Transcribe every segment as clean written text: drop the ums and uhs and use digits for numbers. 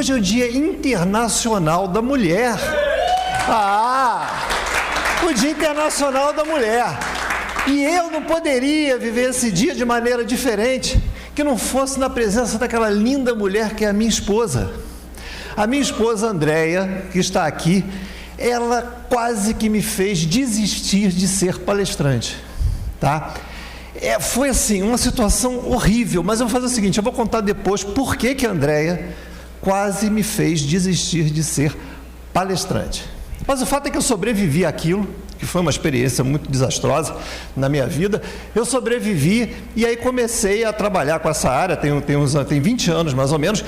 Hoje é o Dia Internacional da Mulher. O Dia Internacional da Mulher. E eu não poderia viver esse dia de maneira diferente que não fosse na presença daquela linda mulher que é a minha esposa. A minha esposa Andréia, que está aqui, ela quase que me fez desistir de ser palestrante, tá? Foi assim, uma situação horrível, mas eu vou fazer o seguinte, eu vou contar depois por que a Andréia quase me fez desistir de ser palestrante. Mas o fato é que eu sobrevivi àquilo, que foi uma experiência muito desastrosa na minha vida. Eu sobrevivi e aí comecei a trabalhar com essa área, tem 20 anos mais ou menos.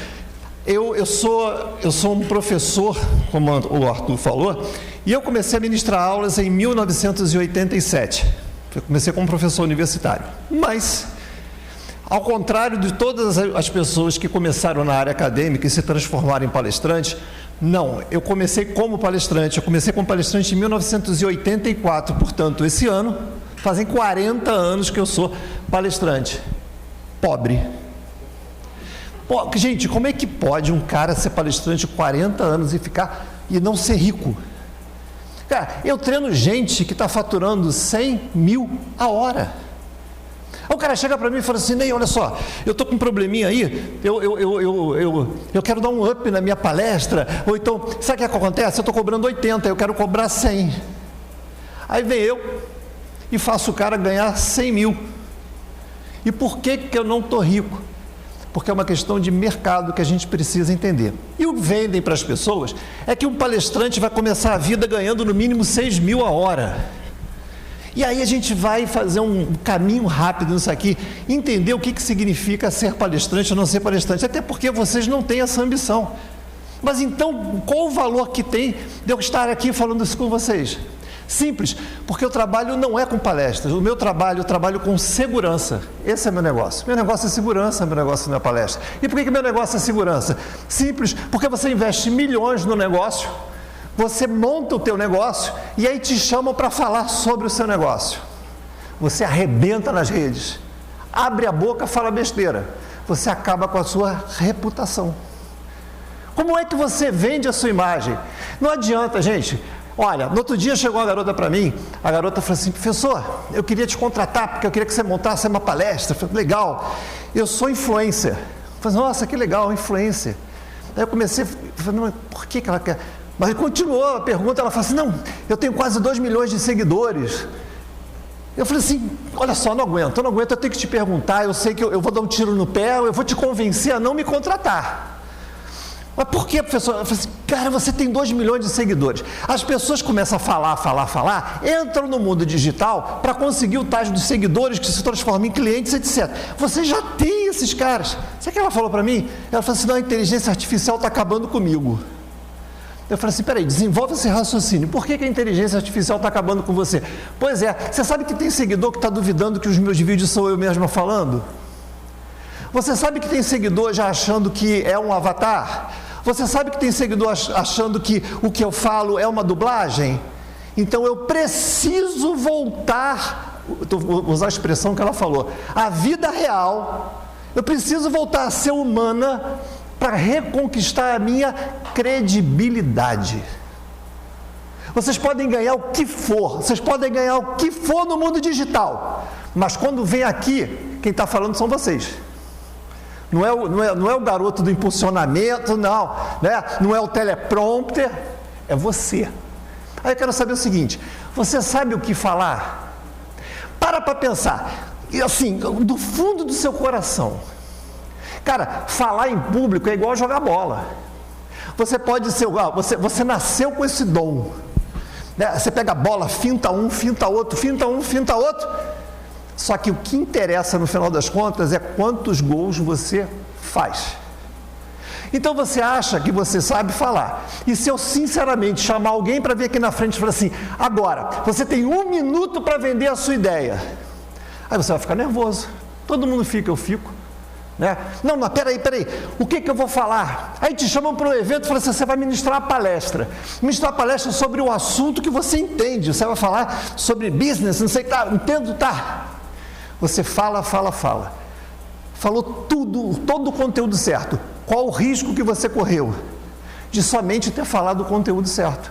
Eu sou um professor, como o Arthur falou, e eu comecei a ministrar aulas em 1987. Eu comecei como professor universitário. Mas, ao contrário de todas as pessoas que começaram na área acadêmica e se transformaram em palestrantes, não, eu comecei como palestrante. Eu comecei como palestrante em 1984, portanto, esse ano, fazem 40 anos que eu sou palestrante. Pobre. Gente, como é que pode um cara ser palestrante 40 anos e não ser rico? Cara, eu treino gente que está faturando 100 mil a hora. Aí o cara chega para mim e fala assim, Ney, olha só, eu estou com um probleminha aí, eu quero dar um up na minha palestra, ou então, sabe o que acontece? Eu estou cobrando 80, eu quero cobrar 100. Aí vem eu e faço o cara ganhar 100 mil. E por que eu não estou rico? Porque é uma questão de mercado que a gente precisa entender. E o que vendem para as pessoas é que um palestrante vai começar a vida ganhando no mínimo 6 mil a hora. E aí a gente vai fazer um caminho rápido nisso aqui, entender o que significa ser palestrante ou não ser palestrante, até porque vocês não têm essa ambição. Mas então, qual o valor que tem de eu estar aqui falando isso com vocês? Simples, porque o trabalho não é com palestras, o meu trabalho, eu trabalho com segurança. Esse é meu negócio. Meu negócio é segurança, meu negócio não é palestra. E por que meu negócio é segurança? Simples, porque você investe milhões no negócio, você monta o teu negócio e aí te chamam para falar sobre o seu negócio. Você arrebenta nas redes, abre a boca, fala besteira, você acaba com a sua reputação. Como é que você vende a sua imagem? Não adianta, gente. Olha, no outro dia chegou uma garota para mim, a garota falou assim, professor, eu queria te contratar porque eu queria que você montasse uma palestra. Eu falei, legal, eu sou influencer. Eu falei, nossa, que legal, influencer. Aí eu comecei, falei, não, por que ela quer? Mas continuou a pergunta, ela falou assim, não, eu tenho quase 2 milhões de seguidores. Eu falei assim, olha só, não aguento, eu tenho que te perguntar, eu sei que eu vou dar um tiro no pé, eu vou te convencer a não me contratar. Mas por que, professor? Eu falei assim, cara, você tem 2 milhões de seguidores. As pessoas começam a falar, entram no mundo digital para conseguir o tais dos seguidores que se transformam em clientes, etc. Você já tem esses caras. Sabe o que ela falou para mim? Ela falou assim, não, a inteligência artificial está acabando comigo. Eu falei assim, peraí, desenvolve esse raciocínio. Por que a inteligência artificial está acabando com você? Pois é, você sabe que tem seguidor que está duvidando que os meus vídeos sou eu mesma falando? Você sabe que tem seguidor já achando que é um avatar? Você sabe que tem seguidor achando que o que eu falo é uma dublagem? Então eu preciso voltar, vou usar a expressão que ela falou, a vida real, eu preciso voltar a ser humana para reconquistar a minha credibilidade. Vocês podem ganhar o que for, no mundo digital, mas quando vem aqui, quem está falando são vocês. Não é o garoto do impulsionamento, não, né? Não é o teleprompter, é você. Aí eu quero saber o seguinte, você sabe o que falar? Para pensar, e assim, do fundo do seu coração. Cara, falar em público é igual jogar bola. Você pode ser, você nasceu com esse dom. Né? Você pega a bola, finta um, finta outro. Só que o que interessa no final das contas é quantos gols você faz. Então você acha que você sabe falar. E se eu sinceramente chamar alguém para vir aqui na frente e falar assim, agora, você tem 1 minuto para vender a sua ideia. Aí você vai ficar nervoso. Todo mundo fica, eu fico. Né? Não, mas peraí, o que eu vou falar? Aí te chamam para um evento e falam assim, você vai ministrar uma palestra sobre o assunto que você entende, você vai falar sobre business, não sei, tá, entendo, tá? Você fala, falou tudo, todo o conteúdo certo, Qual o risco que você correu de somente ter falado o conteúdo certo?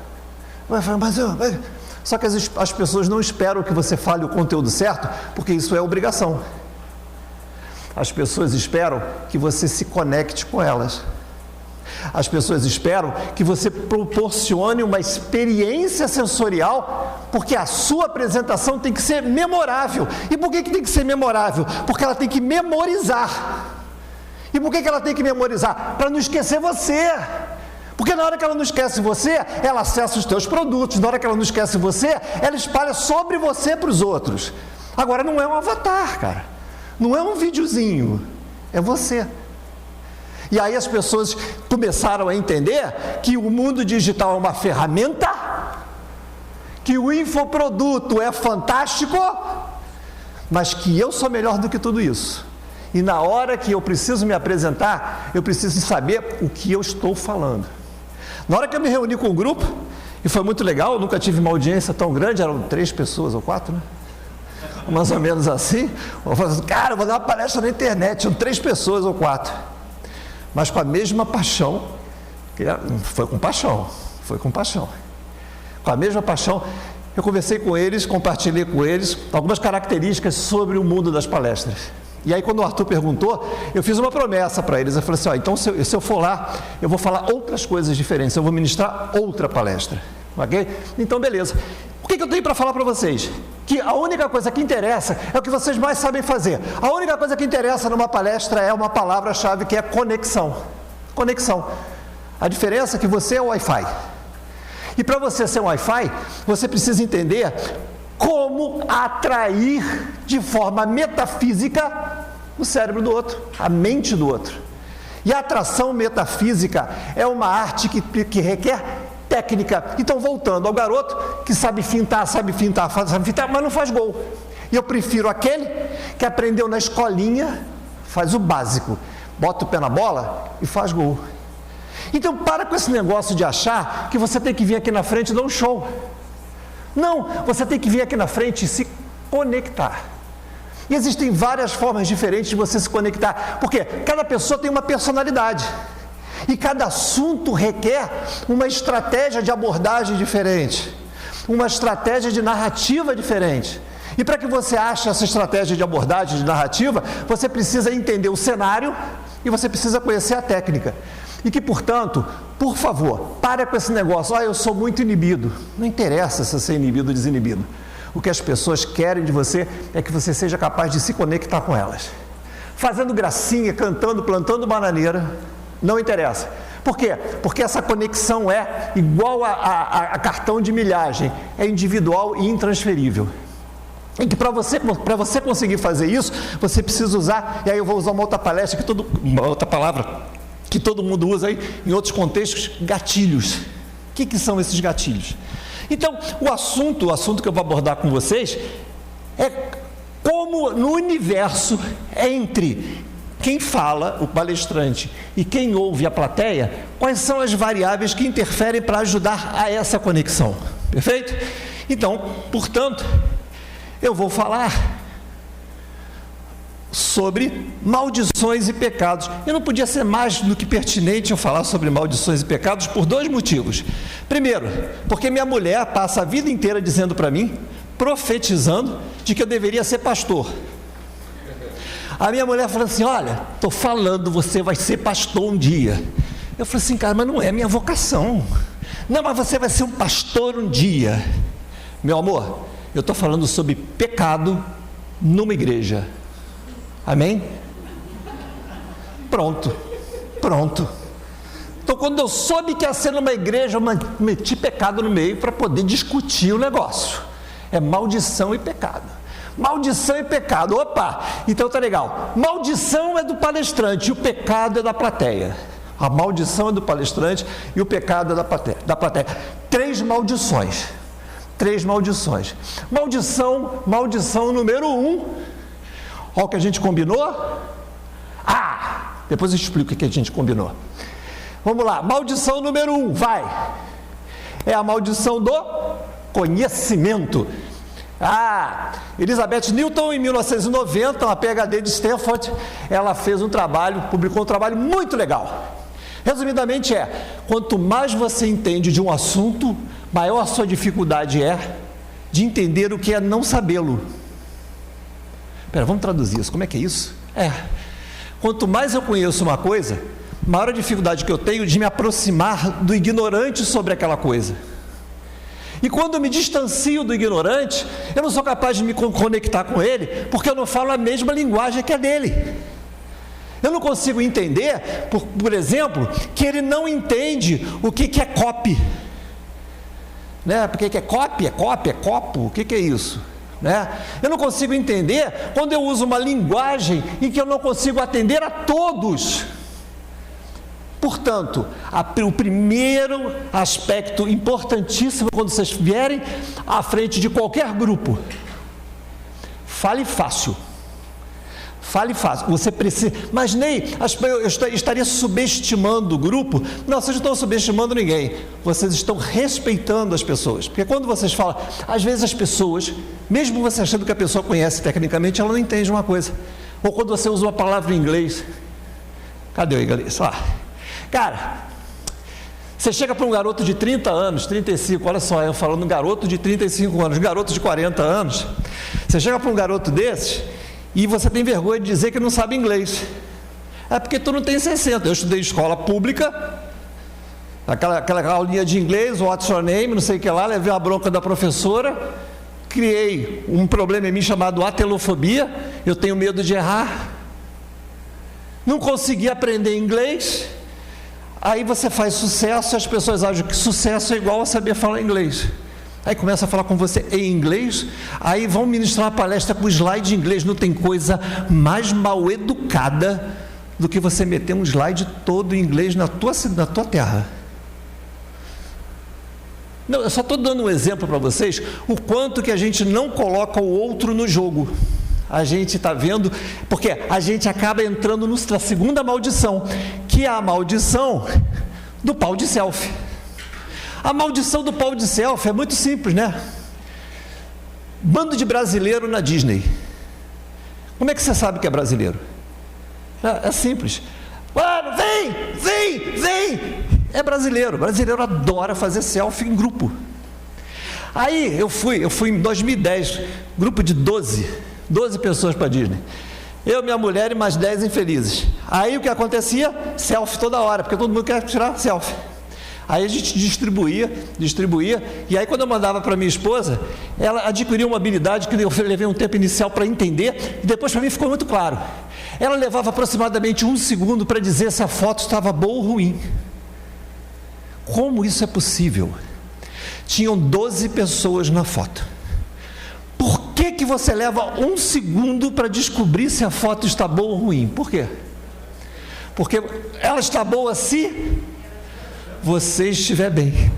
Só que as pessoas não esperam que você fale o conteúdo certo, porque isso é obrigação. As pessoas esperam que você se conecte com elas. As pessoas esperam que você proporcione uma experiência sensorial, porque a sua apresentação tem que ser memorável. E por que tem que ser memorável? Porque ela tem que memorizar. E por que ela tem que memorizar? Para não esquecer você. Porque na hora que ela não esquece você, ela acessa os teus produtos. Na hora que ela não esquece você, ela espalha sobre você para os outros. Agora, não é um avatar, cara. Não é um videozinho. É você. E aí as pessoas começaram a entender que o mundo digital é uma ferramenta, que o infoproduto é fantástico, mas que eu sou melhor do que tudo isso. E na hora que eu preciso me apresentar, eu preciso saber o que eu estou falando. Na hora que eu me reuni com o grupo, e foi muito legal, eu nunca tive uma audiência tão grande, eram 3 pessoas ou 4, né? Mais ou menos assim. Eu falei assim, cara, eu vou dar uma palestra na internet, tinham 3 pessoas ou 4. Mas com a mesma paixão, foi com paixão. Com a mesma paixão, eu conversei com eles, compartilhei com eles algumas características sobre o mundo das palestras. E aí quando o Arthur perguntou, eu fiz uma promessa para eles, eu falei assim, então se eu for lá, eu vou falar outras coisas diferentes, eu vou ministrar outra palestra, ok? Então beleza. O que eu tenho para falar para vocês? Que a única coisa que interessa é o que vocês mais sabem fazer. A única coisa que interessa numa palestra é uma palavra-chave que é conexão. Conexão. A diferença é que você é o Wi-Fi. E para você ser um Wi-Fi, você precisa entender como atrair de forma metafísica o cérebro do outro, a mente do outro. E a atração metafísica é uma arte que requer técnica. Então, voltando ao garoto que sabe fintar, mas não faz gol. E eu prefiro aquele que aprendeu na escolinha, faz o básico, bota o pé na bola e faz gol. Então, para com esse negócio de achar que você tem que vir aqui na frente e dar um show. Não, você tem que vir aqui na frente e se conectar. E existem várias formas diferentes de você se conectar, porque cada pessoa tem uma personalidade. E cada assunto requer uma estratégia de abordagem diferente, uma estratégia de narrativa diferente. E para que você ache essa estratégia de abordagem, de narrativa, você precisa entender o cenário e você precisa conhecer a técnica. E que, portanto, por favor, pare com esse negócio, eu sou muito inibido. Não interessa se você é inibido ou desinibido. O que as pessoas querem de você é que você seja capaz de se conectar com elas. Fazendo gracinha, cantando, plantando bananeira, não interessa. Por quê? Porque essa conexão é igual a cartão de milhagem, é individual e intransferível. E que para você conseguir fazer isso, você precisa usar, e aí eu vou usar uma outra palavra que todo mundo usa aí em outros contextos, gatilhos. O que são esses gatilhos? Então, o assunto que eu vou abordar com vocês é como no universo entre quem fala, o palestrante, e quem ouve, a plateia, quais são as variáveis que interferem para ajudar a essa conexão. Perfeito? Então, portanto, eu vou falar sobre maldições e pecados. E não podia ser mais do que pertinente eu falar sobre maldições e pecados por 2 motivos. Primeiro, porque minha mulher passa a vida inteira dizendo para mim, profetizando, de que eu deveria ser pastor. A minha mulher falou assim, olha, estou falando, você vai ser pastor um dia. Eu falei assim, cara, mas não é minha vocação. Não, mas você vai ser um pastor um dia. Meu amor, eu estou falando sobre pecado numa igreja. Amém? Pronto. Então, quando eu soube que ia ser numa igreja, eu meti pecado no meio para poder discutir o negócio. É maldição e pecado. Maldição e pecado, opa, então tá legal. Maldição é do palestrante e o pecado é da plateia. A maldição é do palestrante e o pecado é da plateia. 3 maldições. Maldição número 1. Olha o que a gente combinou. Depois eu explico o que a gente combinou. Vamos lá, maldição número 1, vai. É a maldição do conhecimento. Elizabeth Newton, em 1990, uma PhD de Stanford, ela fez um trabalho, publicou um trabalho muito legal. Resumidamente quanto mais você entende de um assunto, maior a sua dificuldade de entender o que é não sabê-lo. Vamos traduzir isso, como é que é isso? Quanto mais eu conheço uma coisa, maior a dificuldade que eu tenho de me aproximar do ignorante sobre aquela coisa. E quando eu me distancio do ignorante, eu não sou capaz de me conectar com ele, porque eu não falo a mesma linguagem que a dele. Eu não consigo entender, por exemplo, que ele não entende o que é copy. Porque que é copy, é copo, o que é isso? Eu não consigo entender quando eu uso uma linguagem em que eu não consigo atender a todos. Portanto, o primeiro aspecto importantíssimo quando vocês vierem à frente de qualquer grupo, fale fácil. Fale fácil. Você precisa. Mas Ney, eu estaria subestimando o grupo. Não, vocês não estão subestimando ninguém. Vocês estão respeitando as pessoas. Porque quando vocês falam, às vezes as pessoas, mesmo você achando que a pessoa conhece tecnicamente, ela não entende uma coisa. Ou quando você usa uma palavra em inglês. Cadê o inglês? Cara, você chega para um garoto de 30 anos, 35, olha só, eu falando um garoto de 35 anos, garoto de 40 anos, você chega para um garoto desses e você tem vergonha de dizer que não sabe inglês. É porque tu não tem 60. Eu estudei em escola pública, aquela aulinha de inglês, what's your name, não sei o que lá, levei a bronca da professora, criei um problema em mim chamado atelofobia, eu tenho medo de errar, não consegui aprender inglês. Aí você faz sucesso e as pessoas acham que sucesso é igual a saber falar inglês. Aí começa a falar com você em inglês, aí vão ministrar uma palestra com slide em inglês. Não tem coisa mais mal educada do que você meter um slide todo em inglês na tua terra. Não, eu só estou dando um exemplo para vocês, o quanto que a gente não coloca o outro no jogo. A gente está vendo, porque a gente acaba entrando na segunda maldição, que é a maldição do pau de selfie. A maldição do pau de selfie é muito simples, Bando de brasileiro na Disney. Como é que você sabe que é brasileiro? É simples. Vem! É brasileiro. Brasileiro adora fazer selfie em grupo. Aí eu fui em 2010, grupo de 12 pessoas para Disney. Eu, minha mulher e mais 10 infelizes. Aí o que acontecia? Selfie toda hora, porque todo mundo quer tirar selfie. Aí a gente distribuía, e aí quando eu mandava para minha esposa, ela adquiriu uma habilidade que eu levei um tempo inicial para entender, e depois para mim ficou muito claro. Ela levava aproximadamente 1 segundo para dizer se a foto estava boa ou ruim. Como isso é possível? Tinham 12 pessoas na foto. Por que você leva 1 segundo para descobrir se a foto está boa ou ruim? Por quê? Porque ela está boa se você estiver bem.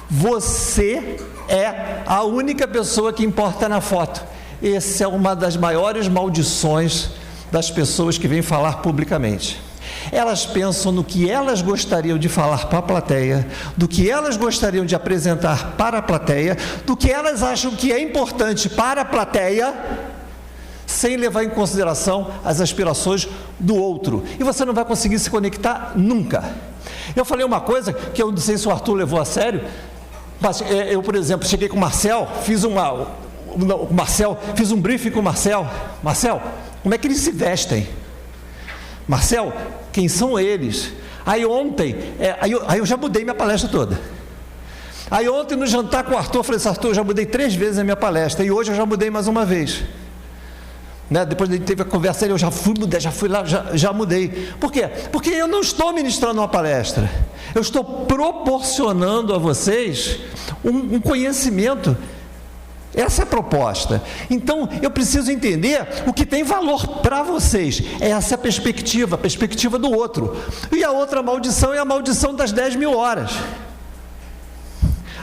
Você é a única pessoa que importa na foto. Essa é uma das maiores maldições das pessoas que vêm falar publicamente. Elas pensam no que elas gostariam de falar para a plateia, do que elas gostariam de apresentar para a plateia, do que elas acham que é importante para a plateia, sem levar em consideração as aspirações do outro. E você não vai conseguir se conectar nunca. Eu falei uma coisa que eu não sei se o Arthur levou a sério, mas eu, por exemplo, cheguei com o Marcel, fiz um briefing com o Marcel. Marcel, como é que eles se vestem? Marcel, quem são eles? Aí ontem, aí eu já mudei minha palestra toda. Aí ontem no jantar com o Arthur, eu falei assim, Arthur, eu já mudei 3 vezes a minha palestra, e hoje eu já mudei mais uma vez. Depois de teve a conversa, eu já fui mudar, já fui lá, já mudei. Por quê? Porque eu não estou ministrando uma palestra, eu estou proporcionando a vocês um conhecimento. Essa é a proposta. Então eu preciso entender o que tem valor para vocês. Essa é a perspectiva do outro. E a outra maldição é a maldição das 10.000 horas.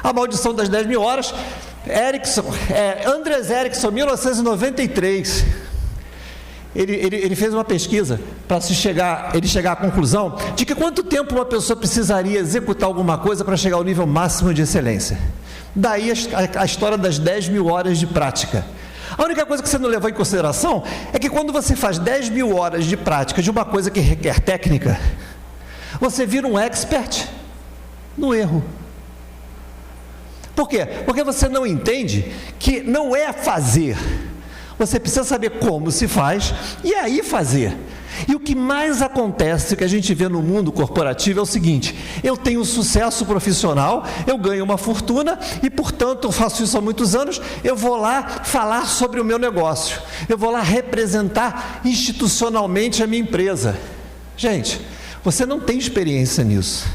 A maldição das 10.000 horas, Andreas Ericsson, 1993. ele fez uma pesquisa para ele chegar à conclusão de que quanto tempo uma pessoa precisaria executar alguma coisa para chegar ao nível máximo de excelência. Daí a história das 10.000 horas de prática. A única coisa que você não levou em consideração é que quando você faz 10.000 horas de prática de uma coisa que requer técnica, você vira um expert no erro. Por quê? Porque você não entende que não é fazer. Você precisa saber como se faz e aí fazer. E o que mais acontece, que a gente vê no mundo corporativo, é o seguinte: eu tenho sucesso profissional, eu ganho uma fortuna e, portanto, eu faço isso há muitos anos, eu vou lá falar sobre o meu negócio, eu vou lá representar institucionalmente a minha empresa. Gente, você não tem experiência nisso,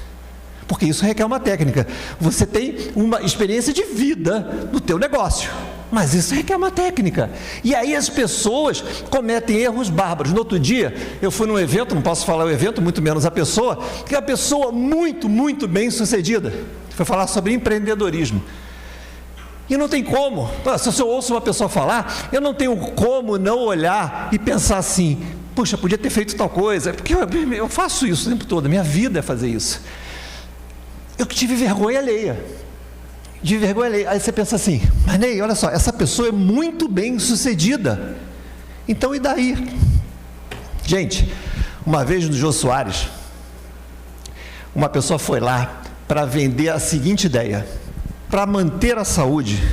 porque isso requer uma técnica. Você tem uma experiência de vida no teu negócio, mas isso requer uma técnica. E aí as pessoas cometem erros bárbaros. No outro dia, eu fui num evento, não posso falar o evento, muito menos a pessoa, que é uma pessoa muito, muito bem sucedida. Foi falar sobre empreendedorismo. E não tem como, se eu ouço uma pessoa falar, eu não tenho como não olhar e pensar assim: puxa, podia ter feito tal coisa, porque eu faço isso o tempo todo, a minha vida é fazer isso. Eu tive vergonha alheia. Aí você pensa assim: mas Ney, olha só, essa pessoa é muito bem sucedida, então e daí? Gente, uma vez no Jô Soares, uma pessoa foi lá para vender a seguinte ideia: para manter a saúde,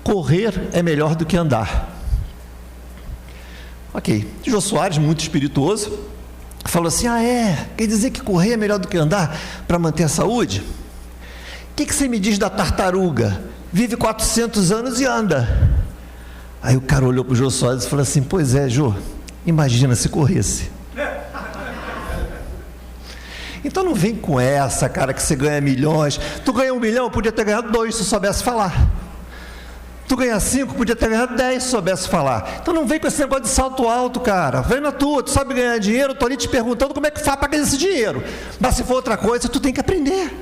correr é melhor do que andar. Ok, Jô Soares, muito espirituoso, falou assim: quer dizer que correr é melhor do que andar para manter a saúde? O que você me diz da tartaruga? Vive 400 anos e anda. Aí o cara olhou para o Jô Soares e falou assim: pois é, Jô, imagina se corresse. Então não vem com essa, cara, que você ganha milhões. Tu ganha 1 milhão, podia ter ganhado 2 se soubesse falar. Tu ganha 5, podia ter ganhado 10 se soubesse falar. Então não vem com esse negócio de salto alto, cara. Vem na tua, tu sabe ganhar dinheiro, estou ali te perguntando como é que faz para ganhar esse dinheiro. Mas se for outra coisa, tu tem que aprender,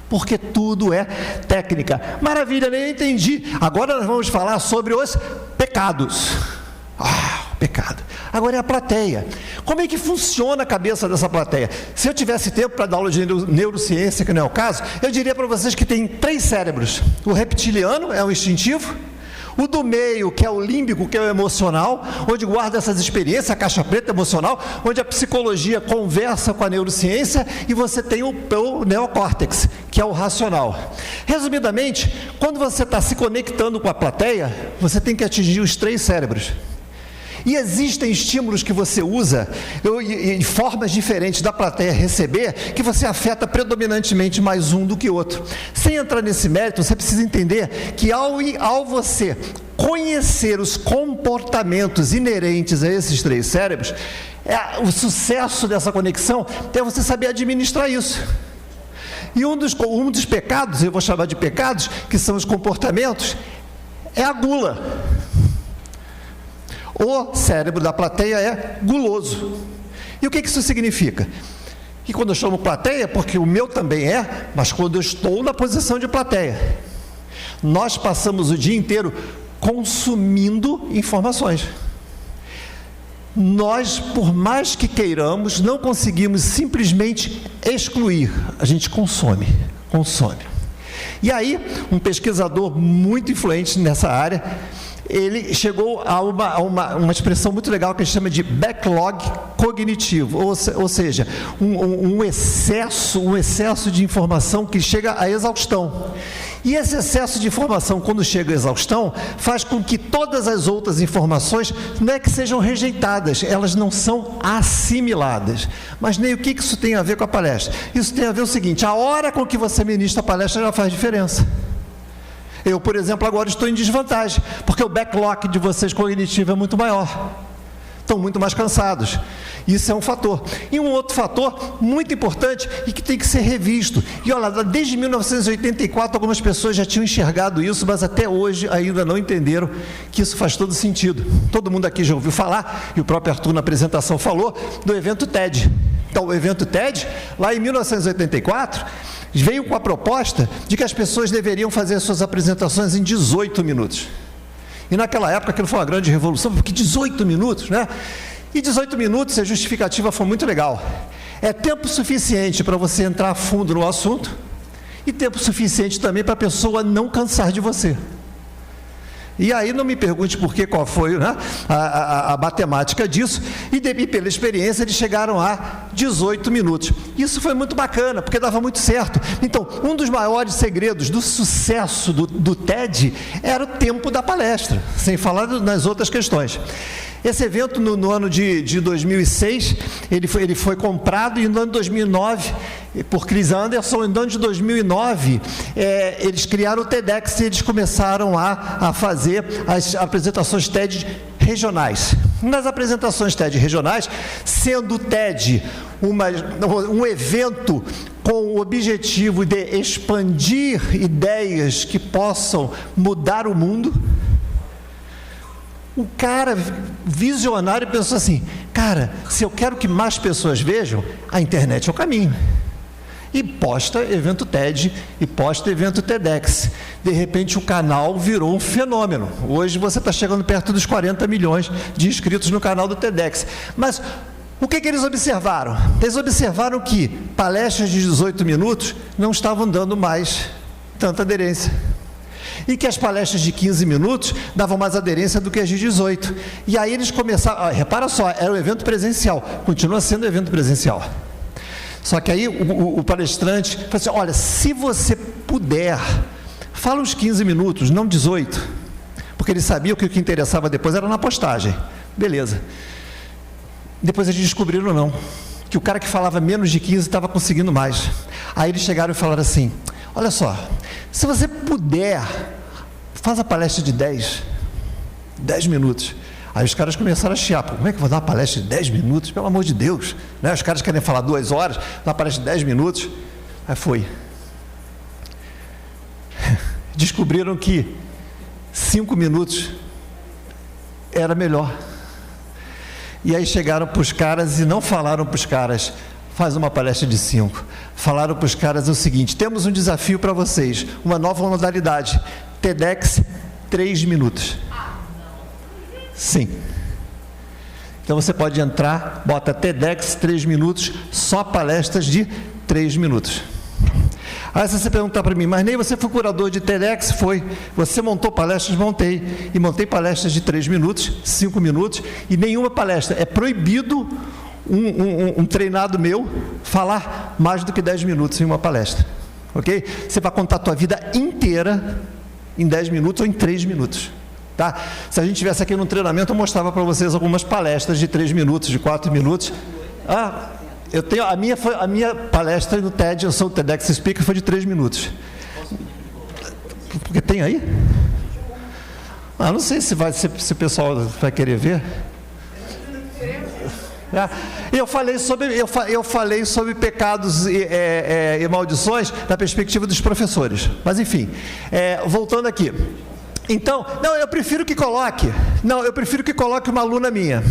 porque tudo é técnica. Maravilha, nem entendi. Agora nós vamos falar sobre os pecados. Pecado. Agora é a plateia. Como é que funciona a cabeça dessa plateia? Se eu tivesse tempo para dar aula de neurociência, que não é o caso, eu diria para vocês que tem 3 cérebros. O reptiliano é o instintivo, o do meio, que é o límbico, que é o emocional, onde guarda essas experiências, a caixa preta emocional, onde a psicologia conversa com a neurociência, e você tem o neocórtex, que é o racional. Resumidamente, quando você está se conectando com a plateia, você tem que atingir os 3 cérebros. E existem estímulos que você usa em formas diferentes da plateia receber, que você afeta predominantemente mais um do que outro. Sem entrar nesse mérito, você precisa entender que ao você conhecer os comportamentos inerentes a esses 3 cérebros, o sucesso dessa conexão é você saber administrar isso. E um dos pecados, eu vou chamar de pecados, que são os comportamentos, é a gula. O cérebro da plateia é guloso. E o que isso significa? Que quando eu chamo plateia, porque o meu também é, mas quando eu estou na posição de plateia, nós passamos o dia inteiro consumindo informações. Nós, por mais que queiramos, não conseguimos simplesmente excluir. A gente consome. E aí, um pesquisador muito influente nessa área, ele chegou a uma expressão muito legal que a gente chama de backlog cognitivo, ou seja, um excesso de informação que chega à exaustão. E esse excesso de informação, quando chega à exaustão, faz com que todas as outras informações não é que sejam rejeitadas, elas não são assimiladas. Mas nem o que isso tem a ver com a palestra? Isso tem a ver o seguinte: a hora com que você ministra a palestra já faz diferença. Eu, por exemplo, agora estou em desvantagem, porque o backlog de vocês cognitivo é muito maior. Estão muito mais cansados. Isso é um fator. E um outro fator muito importante e que tem que ser revisto. E olha, desde 1984 algumas pessoas já tinham enxergado isso, mas até hoje ainda não entenderam que isso faz todo sentido. Todo mundo aqui já ouviu falar, e o próprio Arthur na apresentação falou, do evento TED. Então, o evento TED, lá em 1984, veio com a proposta de que as pessoas deveriam fazer suas apresentações em 18 minutos. E naquela época aquilo foi uma grande revolução, porque 18 minutos, né? E 18 minutos, a justificativa foi muito legal. É tempo suficiente para você entrar a fundo no assunto e tempo suficiente também para a pessoa não cansar de você. E aí não me pergunte por quê, qual foi, né, a matemática disso, e pela experiência eles chegaram a 18 minutos. Isso foi muito bacana, porque dava muito certo. Então, um dos maiores segredos do sucesso do TED era o tempo da palestra, sem falar nas outras questões. Esse evento, no ano de 2006, ele foi comprado, e no ano de 2009, por Chris Anderson. No ano de 2009, eles criaram o TEDx e eles começaram a fazer as apresentações TED regionais. Nas apresentações TED regionais, sendo o TED um evento com o objetivo de expandir ideias que possam mudar o mundo, o cara visionário pensou assim: cara, se eu quero que mais pessoas vejam, a internet é o caminho. E posta evento TED e posta evento TEDx. De repente o canal virou um fenômeno. Hoje você está chegando perto dos 40 milhões de inscritos no canal do TEDx. Mas o que eles observaram? Eles observaram que palestras de 18 minutos não estavam dando mais tanta aderência. E que as palestras de 15 minutos davam mais aderência do que as de 18. E aí eles começaram, repara só, era um evento presencial, continua sendo evento presencial. Só que aí o palestrante falou assim: olha, se você puder, fala uns 15 minutos, não 18. Porque ele sabia que o que interessava depois era na postagem. Beleza. Depois eles descobriram não, que o cara que falava menos de 15 estava conseguindo mais. Aí eles chegaram e falaram assim: olha só, se você puder, faz a palestra de 10 minutos. Aí os caras começaram a chiar: como é que eu vou dar uma palestra de 10 minutos? Pelo amor de Deus, né? Os caras querem falar 2 horas, dar uma palestra de 10 minutos. Aí foi. Descobriram que 5 minutos era melhor. E aí chegaram para os caras e não falaram para os caras: faz uma palestra de 5. Falaram para os caras o seguinte: temos um desafio para vocês, uma nova modalidade, TEDx 3 minutos. Sim. Então você pode entrar, bota TEDx 3 minutos, só palestras de 3 minutos. Aí se você perguntar para mim: mas Ney, você foi curador de TEDx? Foi. Você montou palestras? Montei. E montei palestras de 3 minutos, 5 minutos, e nenhuma palestra. É proibido um treinado meu falar mais do que 10 minutos em uma palestra. Ok? Você vai contar a tua vida inteira em 10 minutos ou em 3 minutos. Tá? Se a gente estivesse aqui num treinamento, eu mostrava para vocês algumas palestras de 3 minutos, de 4 minutos. Eu tenho, a minha palestra no TED, eu sou o TEDx Speaker, foi de 3 minutos. Porque tem aí? Não sei se o pessoal vai querer ver. Eu falei sobre pecados e maldições da perspectiva dos professores. Mas enfim, voltando aqui. Então, eu prefiro que coloque uma aluna minha.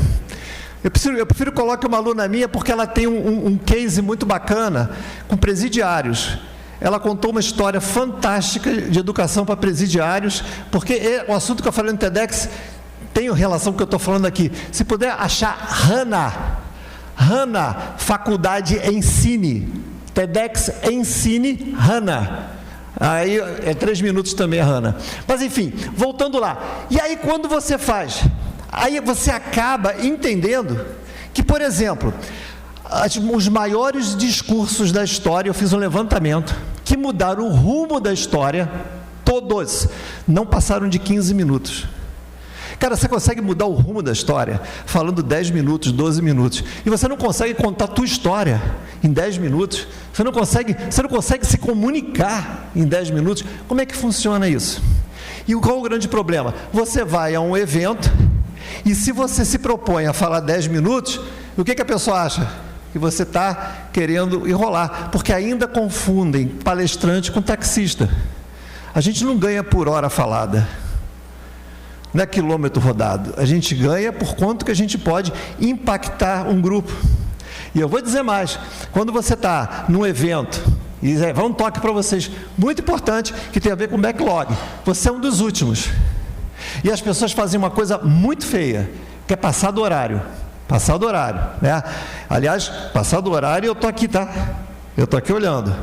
Eu prefiro que coloque uma aluna minha porque ela tem um case muito bacana com presidiários. Ela contou uma história fantástica de educação para presidiários, porque o assunto que eu falei no TEDx tem relação com o que eu estou falando aqui. Se puder achar Hannah, faculdade Ensine, TEDx Ensine Hannah. Aí 3 minutos também, Hannah. Mas enfim, voltando lá. E aí quando você faz, aí você acaba entendendo que, por exemplo, os maiores discursos da história, eu fiz um levantamento, que mudaram o rumo da história, todos não passaram de 15 minutos. Cara, você consegue mudar o rumo da história falando 10 minutos, 12 minutos, e você não consegue contar a tua história em 10 minutos, você não consegue se comunicar em 10 minutos. Como é que funciona isso? E qual é o grande problema? Você vai a um evento, e se você se propõe a falar 10 minutos, o que a pessoa acha? Que você está querendo enrolar, porque ainda confundem palestrante com taxista. A gente não ganha por hora falada, não é quilômetro rodado, a gente ganha por quanto que a gente pode impactar um grupo. E eu vou dizer mais: quando você está num evento, e vai um toque para vocês, muito importante, que tem a ver com backlog, você é um dos últimos. E as pessoas fazem uma coisa muito feia, que é passar do horário. Passar do horário, né? Aliás, passar do horário, eu estou aqui, tá? Eu estou aqui olhando.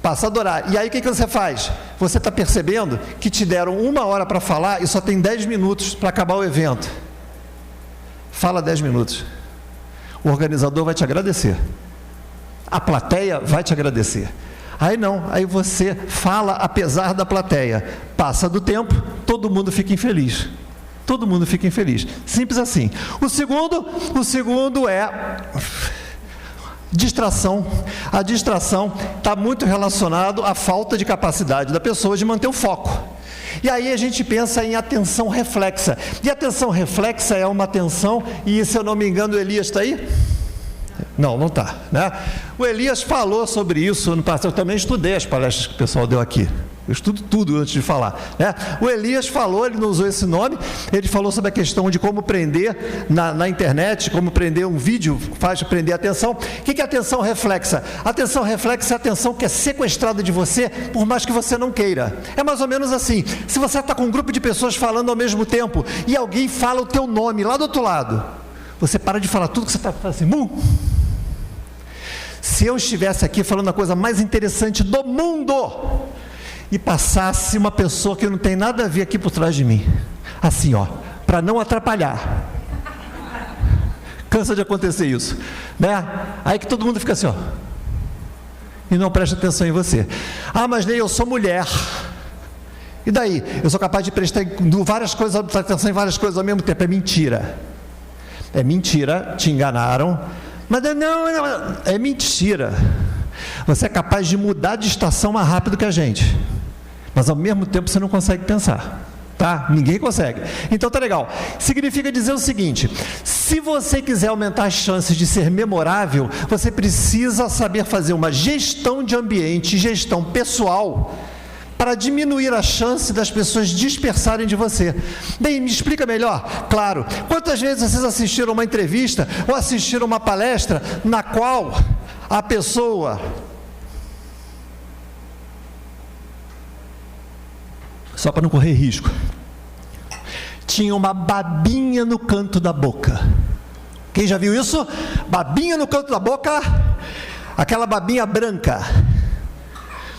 Passar do horário. E aí o que você faz? Você está percebendo que te deram 1 hora para falar e só tem 10 minutos para acabar o evento. Fala 10 minutos. O organizador vai te agradecer. A plateia vai te agradecer. Aí não, aí você fala apesar da plateia. Passa do tempo, todo mundo fica infeliz. Todo mundo fica infeliz. Simples assim. O segundo é distração. A distração está muito relacionado à falta de capacidade da pessoa de manter o foco. E aí a gente pensa em atenção reflexa. E atenção reflexa é uma atenção, e se eu não me engano o Elias está aí? Não está, né? O Elias falou sobre isso no passado. Eu também estudei as palestras que o pessoal deu aqui. Eu estudo tudo antes de falar, né? O Elias falou, ele não usou esse nome, ele falou sobre a questão de como prender na internet, como prender um vídeo, faz prender a atenção. O que é atenção reflexa? Atenção reflexa é a atenção que é sequestrada de você, por mais que você não queira. É mais ou menos assim, se você está com um grupo de pessoas falando ao mesmo tempo, e alguém fala o teu nome lá do outro lado, você para de falar tudo que você está falando assim, se eu estivesse aqui falando a coisa mais interessante do mundo, e passasse uma pessoa que não tem nada a ver aqui por trás de mim, assim ó, para não atrapalhar, cansa de acontecer isso, né? Aí que todo mundo fica assim ó, e não presta atenção em você. Mas Ney, eu sou mulher, e daí? Eu sou capaz de prestar atenção em várias coisas ao mesmo tempo. É mentira, te enganaram, mas não, é mentira. Você é capaz de mudar de estação mais rápido que a gente, mas ao mesmo tempo você não consegue pensar, tá? Ninguém consegue. Então tá legal. Significa dizer o seguinte: se você quiser aumentar as chances de ser memorável, você precisa saber fazer uma gestão de ambiente, gestão pessoal, para diminuir a chance das pessoas dispersarem de você. Bem, me explica melhor? Claro. Quantas vezes vocês assistiram uma entrevista ou assistiram uma palestra na qual a pessoa só para não correr risco, tinha uma babinha no canto da boca? Quem já viu isso? Babinha no canto da boca, aquela babinha branca.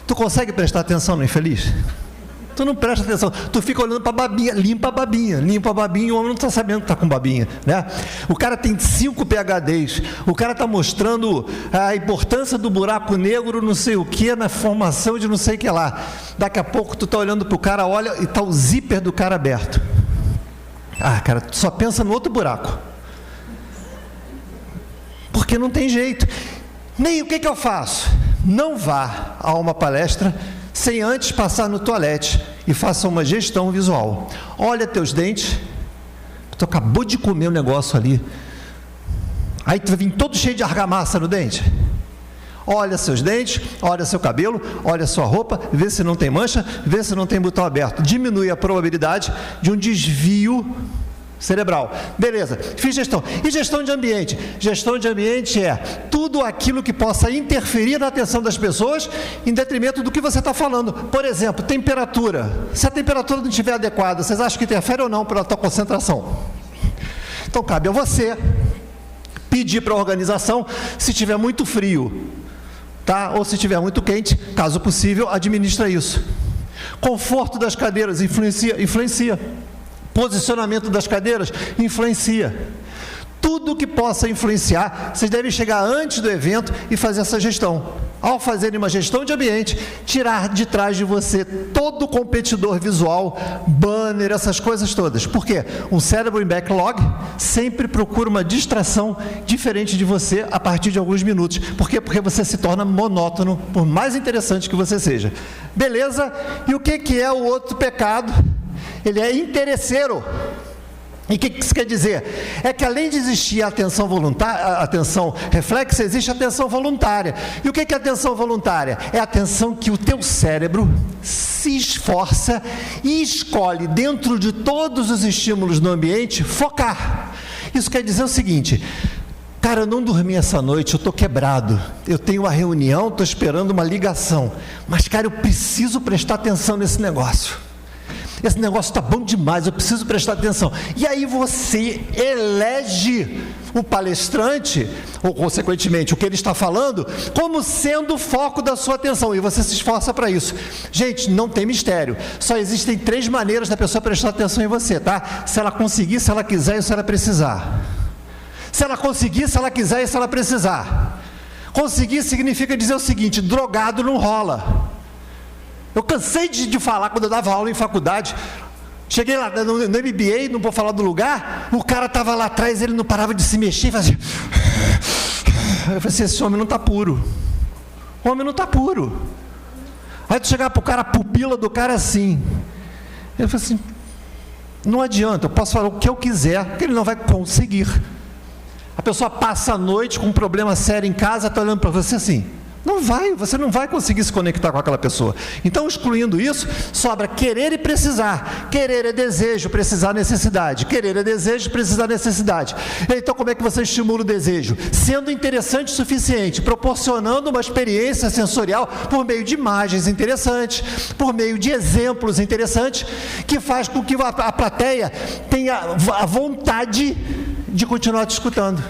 Tu consegue prestar atenção no infeliz? Tu não presta atenção, tu fica olhando para a babinha, limpa a babinha, o homem não está sabendo que está com babinha, né? O cara tem 5 PhDs, o cara está mostrando a importância do buraco negro, não sei o que, na formação de não sei o que lá. Daqui a pouco tu está olhando para o cara, olha, e está o zíper do cara aberto. Cara, tu só pensa no outro buraco, porque não tem jeito. Nem o que eu faço? Não vá a uma palestra sem antes passar no toalete e faça uma gestão visual. Olha teus dentes, tu acabou de comer um negócio ali, aí tu vai vir todo cheio de argamassa no dente. Olha seus dentes, olha seu cabelo, olha sua roupa, vê se não tem mancha, vê se não tem botão aberto. Diminui a probabilidade de um desvio cerebral. Beleza, fiz gestão. E gestão de ambiente? Gestão de ambiente é tudo aquilo que possa interferir na atenção das pessoas em detrimento do que você está falando. Por exemplo, temperatura. Se a temperatura não estiver adequada, vocês acham que interfere ou não para a tua concentração? Então cabe a você pedir para a organização, se tiver muito frio, tá? Ou se tiver muito quente, caso possível, administra isso. Conforto das cadeiras influencia. Posicionamento das cadeiras influencia. Tudo que possa influenciar, vocês devem chegar antes do evento e fazer essa gestão. Ao fazerem uma gestão de ambiente, tirar de trás de você todo o competidor visual, banner, essas coisas todas. Por quê? Um cérebro em backlog sempre procura uma distração diferente de você a partir de alguns minutos. Por quê? Porque você se torna monótono, por mais interessante que você seja. Beleza? E o que é o outro pecado? Ele é interesseiro. E o que isso quer dizer? É que além de existir a atenção voluntária, a atenção reflexa, existe a atenção voluntária. E o que é a atenção voluntária? É a atenção que o teu cérebro se esforça e escolhe, dentro de todos os estímulos no ambiente, focar. Isso quer dizer o seguinte: cara, eu não dormi essa noite, eu estou quebrado, eu tenho uma reunião, estou esperando uma ligação, mas cara, eu preciso prestar atenção nesse negócio. esse negócio está bom demais, eu preciso prestar atenção. E aí você elege o palestrante, ou consequentemente o que ele está falando, como sendo o foco da sua atenção, e você se esforça para isso. Gente, não tem mistério, só existem 3 maneiras da pessoa prestar atenção em você, tá? Se ela conseguir, se ela quiser e se ela precisar. Se ela conseguir, se ela quiser e se ela precisar. Conseguir significa dizer o seguinte: drogado não rola. Eu cansei de falar quando eu dava aula em faculdade. Cheguei lá no MBA, não vou falar do lugar, o cara estava lá atrás, ele não parava de se mexer e fazia... Eu falei assim, esse homem não está puro. O homem não está puro. Aí tu chegar para o cara, a pupila do cara assim. Eu falei assim, não adianta, eu posso falar o que eu quiser, que ele não vai conseguir. A pessoa passa a noite com um problema sério em casa, está olhando para você assim. Não vai, você não vai conseguir se conectar com aquela pessoa. Então, excluindo isso, sobra querer e precisar. Querer é desejo, precisar é necessidade. Querer é desejo, precisar é necessidade. Então, como é que você estimula o desejo? Sendo interessante o suficiente, proporcionando uma experiência sensorial por meio de imagens interessantes, por meio de exemplos interessantes, que faz com que a plateia tenha a vontade de continuar te escutando.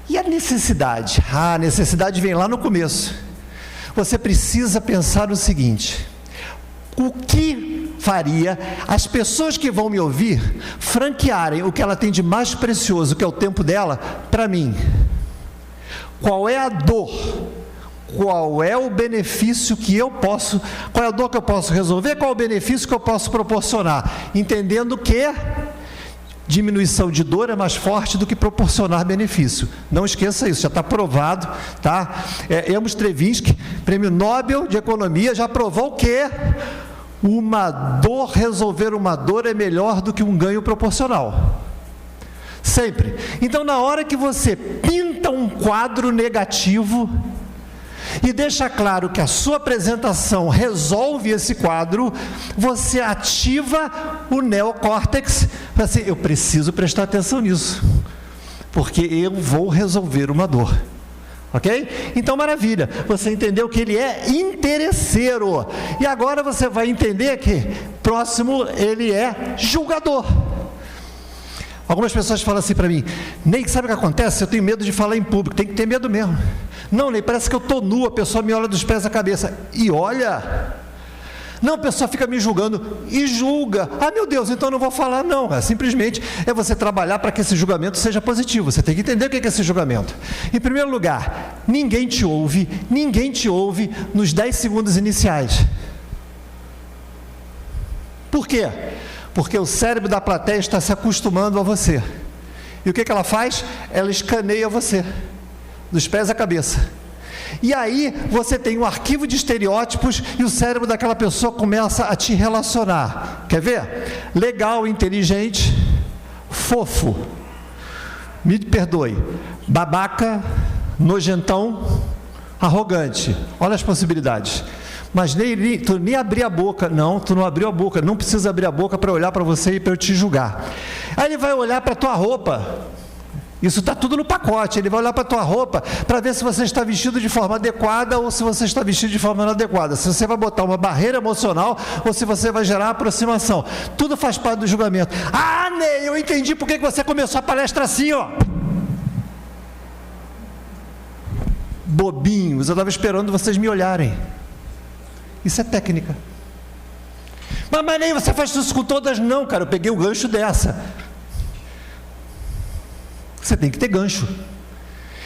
E a necessidade? A necessidade vem lá no começo. Você precisa pensar o seguinte: o que faria as pessoas que vão me ouvir franquearem o que ela tem de mais precioso, que é o tempo dela, para mim? Qual é a dor? Qual é o benefício que eu posso, qual é a dor que eu posso resolver, qual é o benefício que eu posso proporcionar? Entendendo que diminuição de dor é mais forte do que proporcionar benefício. Não esqueça isso, já está provado, tá? Amos Stravinsky, prêmio Nobel de Economia, já provou que resolver uma dor é melhor do que um ganho proporcional. Sempre. Então, na hora que você pinta um quadro negativo e deixa claro que a sua apresentação resolve esse quadro, você ativa o neocórtex para assim, eu preciso prestar atenção nisso, porque eu vou resolver uma dor. Ok? Então, maravilha, você entendeu que ele é interesseiro, e agora você vai entender que próximo ele é julgador. Algumas pessoas falam assim para mim, Ney, sabe o que acontece? Eu tenho medo de falar em público. Tem que ter medo mesmo. Não, Ney, parece que eu estou nu, a pessoa me olha dos pés à cabeça. E olha, não, a pessoa fica me julgando e julga. Ah, meu Deus, então eu não vou falar não. Simplesmente é você trabalhar para que esse julgamento seja positivo. Você tem que entender o que é esse julgamento. Em primeiro lugar, ninguém te ouve nos 10 segundos iniciais. Por quê? Porque o cérebro da plateia está se acostumando a você. E o que ela faz? Ela escaneia você, dos pés à cabeça. E aí você tem um arquivo de estereótipos e o cérebro daquela pessoa começa a te relacionar. Quer ver? Legal, inteligente, fofo, me perdoe, babaca, nojentão, arrogante. Olha as possibilidades. Mas tu nem abrir a boca. Não, tu não abriu a boca. Não precisa abrir a boca para olhar para você e para eu te julgar. Aí ele vai olhar para a tua roupa. Isso está tudo no pacote. Ele vai olhar para a tua roupa para ver se você está vestido de forma adequada ou se você está vestido de forma inadequada. Se você vai botar uma barreira emocional ou se você vai gerar aproximação. Tudo faz parte do julgamento. Ah, Ney, eu entendi por que você começou a palestra assim, ó. Bobinhos, eu estava esperando vocês me olharem. Isso é técnica. Mas Ney, você faz isso com todas? Não, cara, eu peguei o gancho dessa. Você tem que ter gancho.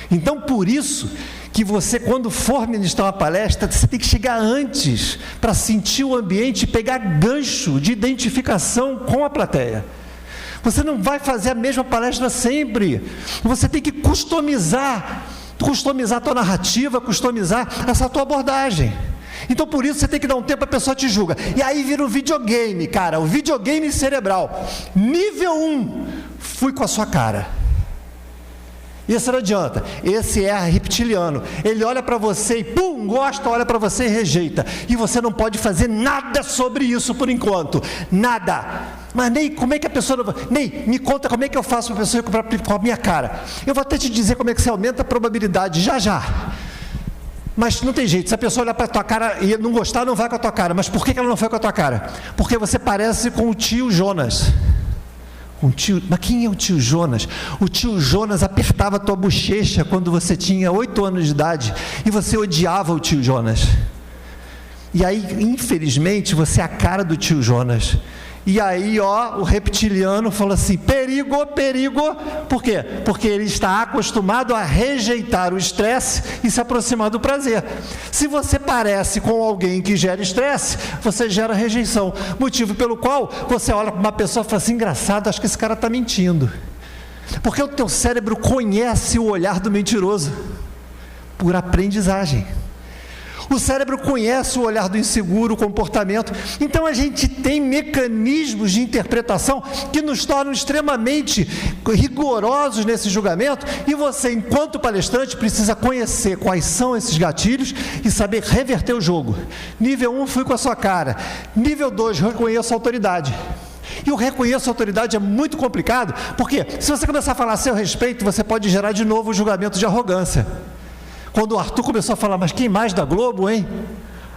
Então, por isso que você, quando for ministrar uma palestra, você tem que chegar antes para sentir o ambiente e pegar gancho de identificação com a plateia. Você não vai fazer a mesma palestra sempre. Você tem que customizar a tua narrativa, customizar essa tua abordagem. Então, por isso, você tem que dar um tempo, a pessoa te julga. E aí vira um videogame, cara, o videogame cerebral. Nível 1, fui com a sua cara. Esse não adianta, esse é reptiliano. Ele olha para você e pum, gosta, olha para você e rejeita. E você não pode fazer nada sobre isso por enquanto, nada. Mas Ney, como é que a pessoa... Ney, me conta como é que eu faço para a pessoa com a minha cara. Eu vou até te dizer como é que você aumenta a probabilidade, já. Mas não tem jeito, se a pessoa olhar para a tua cara e não gostar, não vai com a tua cara. Mas por que ela não foi com a tua cara? Porque você parece com o tio Jonas. Mas quem é o tio Jonas? O tio Jonas apertava a tua bochecha quando você tinha 8 anos de idade e você odiava o tio Jonas. E aí, infelizmente, você é a cara do tio Jonas. E aí, o reptiliano falou assim: perigo, perigo. Por quê? Porque ele está acostumado a rejeitar o estresse e se aproximar do prazer. Se você parece com alguém que gera estresse, você gera rejeição. Motivo pelo qual você olha para uma pessoa e fala assim: engraçado, acho que esse cara está mentindo. Porque o teu cérebro conhece o olhar do mentiroso por aprendizagem. O cérebro conhece o olhar do inseguro, o comportamento. Então a gente tem mecanismos de interpretação que nos tornam extremamente rigorosos nesse julgamento, e você, enquanto palestrante, precisa conhecer quais são esses gatilhos e saber reverter o jogo. Nível 1, fui com a sua cara. Nível 2, reconheço a autoridade. E o reconheço a autoridade é muito complicado, porque se você começar a falar a seu respeito, você pode gerar de novo o julgamento de arrogância. Quando o Arthur começou a falar: mas quem mais da Globo, hein?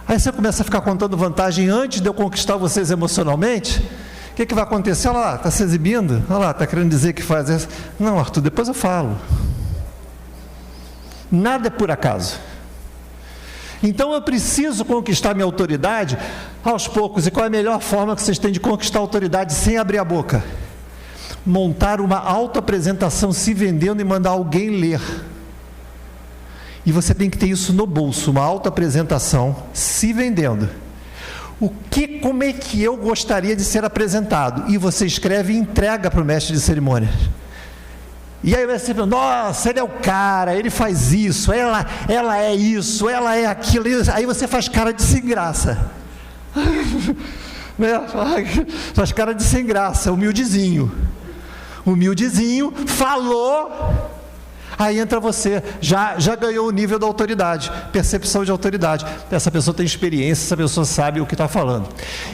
Aí você começa a ficar contando vantagem antes de eu conquistar vocês emocionalmente. O que vai acontecer? Olha lá, está se exibindo? Olha lá, está querendo dizer que faz isso. Não, Arthur, depois eu falo. Nada é por acaso. Então eu preciso conquistar minha autoridade aos poucos. E qual é a melhor forma que vocês têm de conquistar a autoridade sem abrir a boca? Montar uma autoapresentação se vendendo e mandar alguém ler. E você tem que ter isso no bolso, uma autoapresentação se vendendo. Como é que eu gostaria de ser apresentado? E você escreve e entrega para o mestre de cerimônias. E aí você fala: nossa, ele é o cara, ele faz isso, ela é isso, ela é aquilo. Aí você faz cara de sem graça. Faz cara de sem graça, humildezinho. Humildezinho, falou. Aí entra você, já ganhou o nível da autoridade, percepção de autoridade. Essa pessoa tem experiência, essa pessoa sabe o que está falando.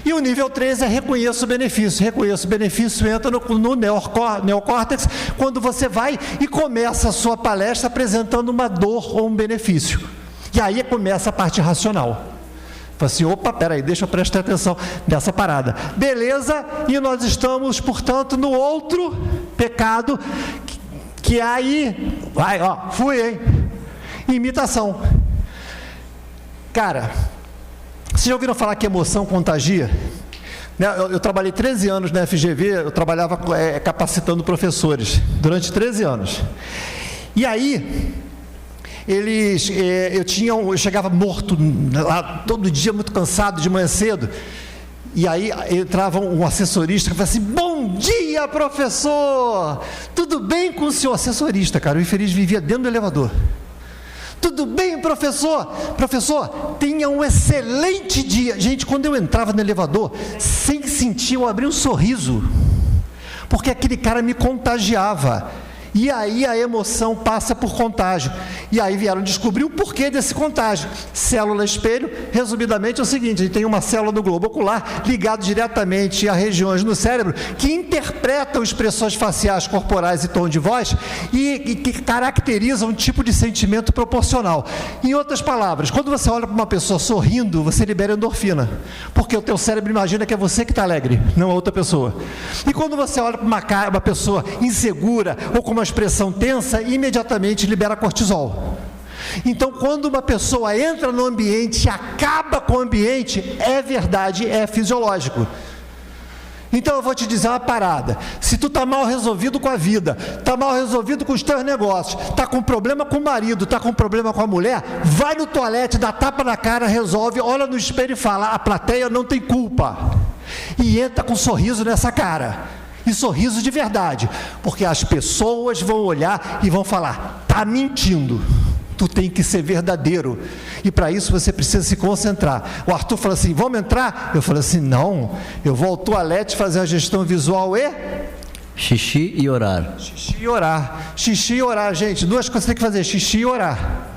E o nível 3 é reconheço o benefício. Reconheço o benefício entra no neocórtex, quando você vai e começa a sua palestra apresentando uma dor ou um benefício. E aí começa a parte racional. Fala assim: opa, peraí, deixa eu prestar atenção nessa parada. Beleza, e nós estamos, portanto, no outro pecado, que aí, fui, hein? Imitação. Cara, vocês já ouviram falar que emoção contagia? Eu trabalhei 13 anos na FGV, eu trabalhava capacitando professores, durante 13 anos. E aí, eu chegava morto, lá, todo dia muito cansado, de manhã cedo. E aí entrava um assessorista e falava assim: bom dia, professor, tudo bem com o senhor? Assessorista, cara, o infeliz vivia dentro do elevador. Tudo bem, professor? Professor, tenha um excelente dia. Gente, quando eu entrava no elevador, sem sentir, eu abria um sorriso, porque aquele cara me contagiava. E aí a emoção passa por contágio. E aí vieram descobrir o porquê desse contágio. Célula espelho, resumidamente é o seguinte: a gente tem uma célula do globo ocular ligada diretamente a regiões no cérebro que interpretam expressões faciais, corporais e tom de voz e que caracterizam um tipo de sentimento proporcional. Em outras palavras, quando você olha para uma pessoa sorrindo, você libera endorfina, porque o teu cérebro imagina que é você que está alegre, não a outra pessoa. E quando você olha para uma pessoa insegura ou com uma expressão tensa, imediatamente libera cortisol. Então, quando uma pessoa entra no ambiente e acaba com o ambiente, é verdade, é fisiológico. Então eu vou te dizer uma parada: se tu está mal resolvido com a vida, está mal resolvido com os teus negócios, está com problema com o marido, está com problema com a mulher, vai no toalete, dá tapa na cara, resolve, olha no espelho e fala: a plateia não tem culpa. E entra com um sorriso nessa cara. E sorriso de verdade, porque as pessoas vão olhar e vão falar: está mentindo. Tu tem que ser verdadeiro, e para isso você precisa se concentrar. O Arthur falou assim: vamos entrar? Eu falei assim: não, eu vou ao toalete fazer a gestão visual e... xixi e orar. Xixi e orar. Xixi e orar, gente, duas coisas que você tem que fazer: xixi e orar.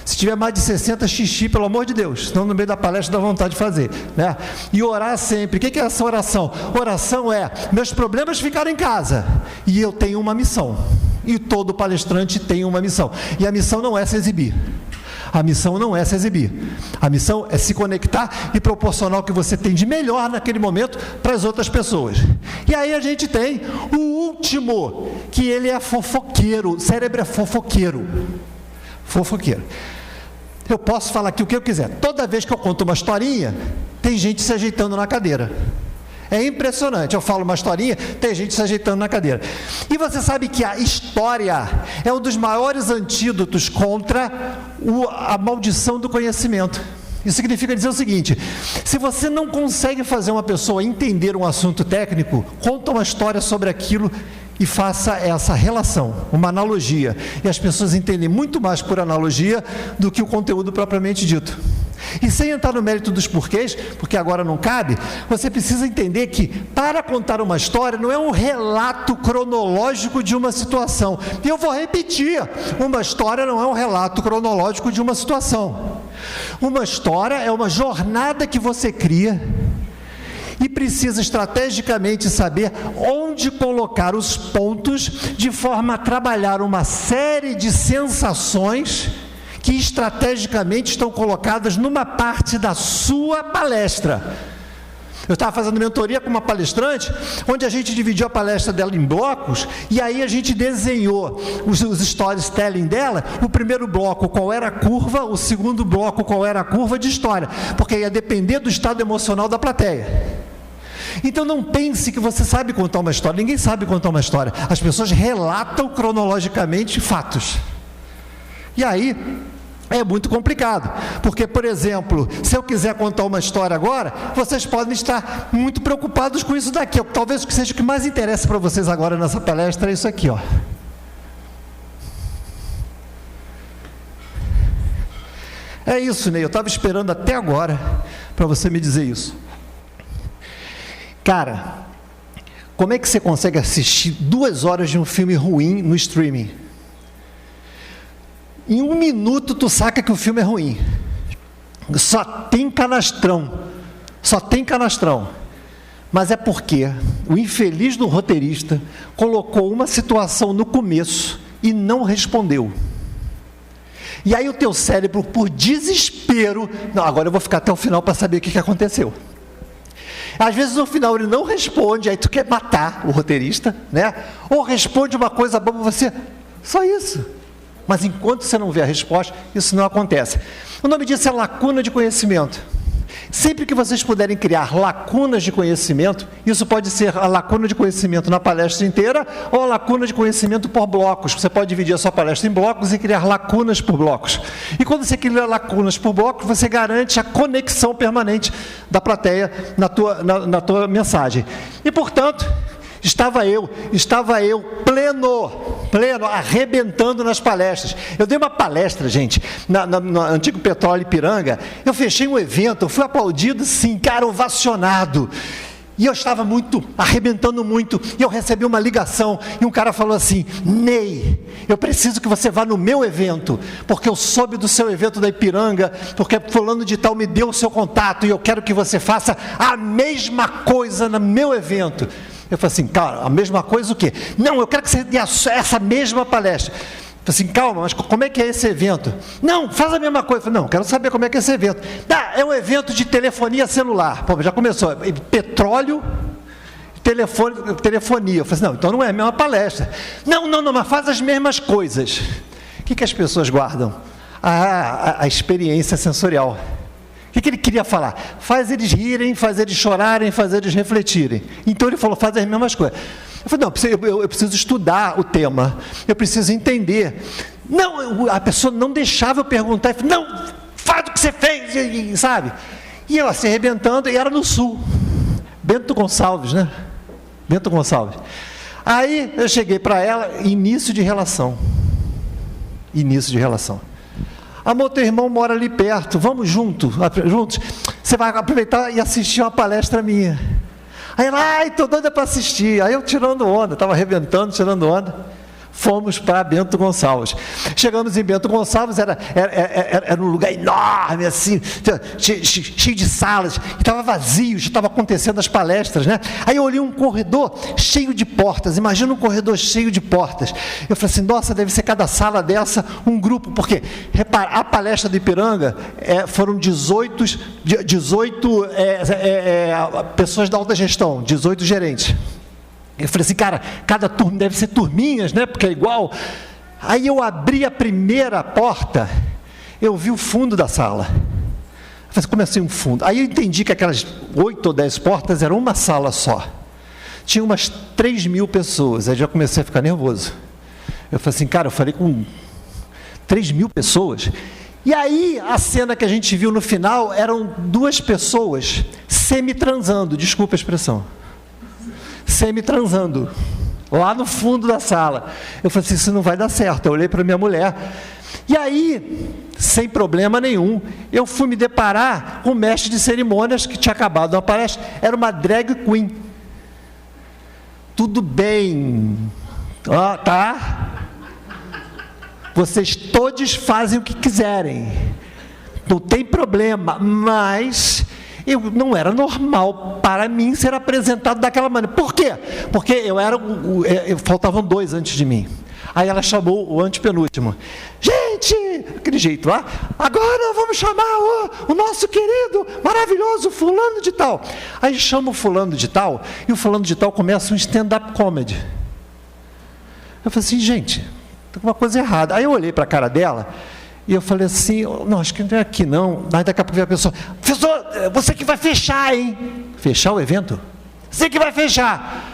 Se tiver mais de 60, xixi, pelo amor de Deus, senão no meio da palestra dá vontade de fazer, né? E orar sempre. O que é essa oração? Oração é: meus problemas ficaram em casa e eu tenho uma missão. E todo palestrante tem uma missão. E a missão não é se exibir. A missão não é se exibir. A missão é se conectar e proporcionar o que você tem de melhor naquele momento para as outras pessoas. E aí a gente tem o último, que ele é fofoqueiro. O cérebro é fofoqueiro. Fofoqueiro. Eu posso falar aqui o que eu quiser. Toda vez que eu conto uma historinha, tem gente se ajeitando na cadeira. É impressionante, eu falo uma historinha, tem gente se ajeitando na cadeira. E você sabe que a história é um dos maiores antídotos contra a maldição do conhecimento. Isso significa dizer o seguinte: se você não consegue fazer uma pessoa entender um assunto técnico, conta uma história sobre aquilo e faça essa relação, uma analogia. E as pessoas entendem muito mais por analogia do que o conteúdo propriamente dito. E sem entrar no mérito dos porquês, porque agora não cabe, você precisa entender que para contar uma história não é um relato cronológico de uma situação. E eu vou repetir, uma história não é um relato cronológico de uma situação. Uma história é uma jornada que você cria e precisa estrategicamente saber onde colocar os pontos de forma a trabalhar uma série de sensações que estrategicamente estão colocadas numa parte da sua palestra. Eu estava fazendo mentoria com uma palestrante, onde a gente dividiu a palestra dela em blocos, e aí a gente desenhou os storytelling dela. O primeiro bloco, qual era a curva, o segundo bloco, qual era a curva de história, porque ia depender do estado emocional da plateia. Então não pense que você sabe contar uma história. Ninguém sabe contar uma história. As pessoas relatam cronologicamente fatos. E aí é muito complicado, porque, por exemplo, se eu quiser contar uma história agora, vocês podem estar muito preocupados com isso daqui. Talvez o que seja o que mais interessa para vocês agora nessa palestra é isso aqui, ó. É isso, Ney, eu estava esperando até agora para você me dizer isso. Cara, como é que você consegue assistir 2 horas de um filme ruim no streaming? Em 1 minuto tu saca que o filme é ruim. Só tem canastrão. Mas é porque o infeliz do roteirista colocou uma situação no começo e não respondeu. E aí o teu cérebro, por desespero, não, agora eu vou ficar até o final para saber o que aconteceu. Às vezes no final ele não responde, aí tu quer matar o roteirista, né? Ou responde uma coisa boa para você, só isso. Mas enquanto você não vê a resposta, isso não acontece. O nome disso é lacuna de conhecimento. Sempre que vocês puderem criar lacunas de conhecimento, isso pode ser a lacuna de conhecimento na palestra inteira ou a lacuna de conhecimento por blocos. Você pode dividir a sua palestra em blocos e criar lacunas por blocos. E quando você cria lacunas por blocos, você garante a conexão permanente da plateia na tua mensagem. E, portanto, estava eu pleno, arrebentando nas palestras. Eu dei uma palestra, gente, no antigo Petróleo Ipiranga. Eu fechei um evento, eu fui aplaudido, sim, cara, ovacionado. E eu estava arrebentando muito, e eu recebi uma ligação, e um cara falou assim: Ney, eu preciso que você vá no meu evento, porque eu soube do seu evento da Ipiranga, porque fulano de tal me deu o seu contato, e eu quero que você faça a mesma coisa no meu evento. Eu falei assim, cara, a mesma coisa o quê? Não, eu quero que você dê essa mesma palestra. Eu falei assim, calma, mas como é que é esse evento? Não, faz a mesma coisa. Eu falei, não, quero saber como é que é esse evento. É um evento de telefonia celular. Pô, já começou, petróleo, telefonia. Eu falei assim, não, então não é a mesma palestra. Não, mas faz as mesmas coisas. O que as pessoas guardam? A experiência sensorial. O que ele queria falar? Faz eles rirem, faz eles chorarem, faz eles refletirem. Então ele falou, faz as mesmas coisas. Eu falei, não, eu preciso estudar o tema, eu preciso entender. Não, a pessoa não deixava eu perguntar, eu falei, não, faz o que você fez, sabe? E ela se arrebentando, e era no sul, Bento Gonçalves, né? Bento Gonçalves. Aí eu cheguei para ela, início de relação. Amor, teu irmão mora ali perto, vamos juntos, você vai aproveitar e assistir uma palestra minha. Aí ela, estou doida para assistir. Aí eu tirando onda, estava arrebentando, tirando onda. Fomos para Bento Gonçalves. Chegamos em Bento Gonçalves, era um lugar enorme, assim, cheio de salas, estava vazio, já estava acontecendo as palestras, né? Aí eu olhei um corredor cheio de portas, imagina um corredor cheio de portas. Eu falei assim, nossa, deve ser cada sala dessa um grupo, porque, repara, a palestra do Ipiranga foram 18 pessoas da alta gestão, 18 gerentes. Eu falei assim, cara, cada turma deve ser turminhas, né? Porque é igual. Aí eu abri a primeira porta, eu vi o fundo da sala. Eu falei, como assim um fundo? Aí eu entendi que aquelas 8 ou 10 portas eram uma sala só. Tinha umas 3.000 pessoas. Aí já comecei a ficar nervoso. Eu falei assim, cara, eu falei com 3.000 pessoas. E aí a cena que a gente viu no final eram 2 pessoas semi-transando, desculpa a expressão. Semi-transando, lá no fundo da sala. Eu falei assim, isso não vai dar certo. Eu olhei para minha mulher, e aí, sem problema nenhum, eu fui me deparar com o mestre de cerimônias, que tinha acabado uma palestra, era uma drag queen. Tudo bem, tá? Vocês todos fazem o que quiserem, não tem problema, mas... não era normal para mim ser apresentado daquela maneira. Por quê? Porque faltavam 2 antes de mim. Aí ela chamou o antepenúltimo. Gente, aquele jeito lá, agora vamos chamar o nosso querido, maravilhoso fulano de tal. Aí chama o fulano de tal, e o fulano de tal começa um stand-up comedy. Eu falei assim, gente, tem uma coisa errada. Aí eu olhei para a cara dela, e eu falei assim, não, acho que não é aqui não. Aí daqui a pouco veio a pessoa, professor, você que vai fechar, hein? Fechar o evento? Você que vai fechar.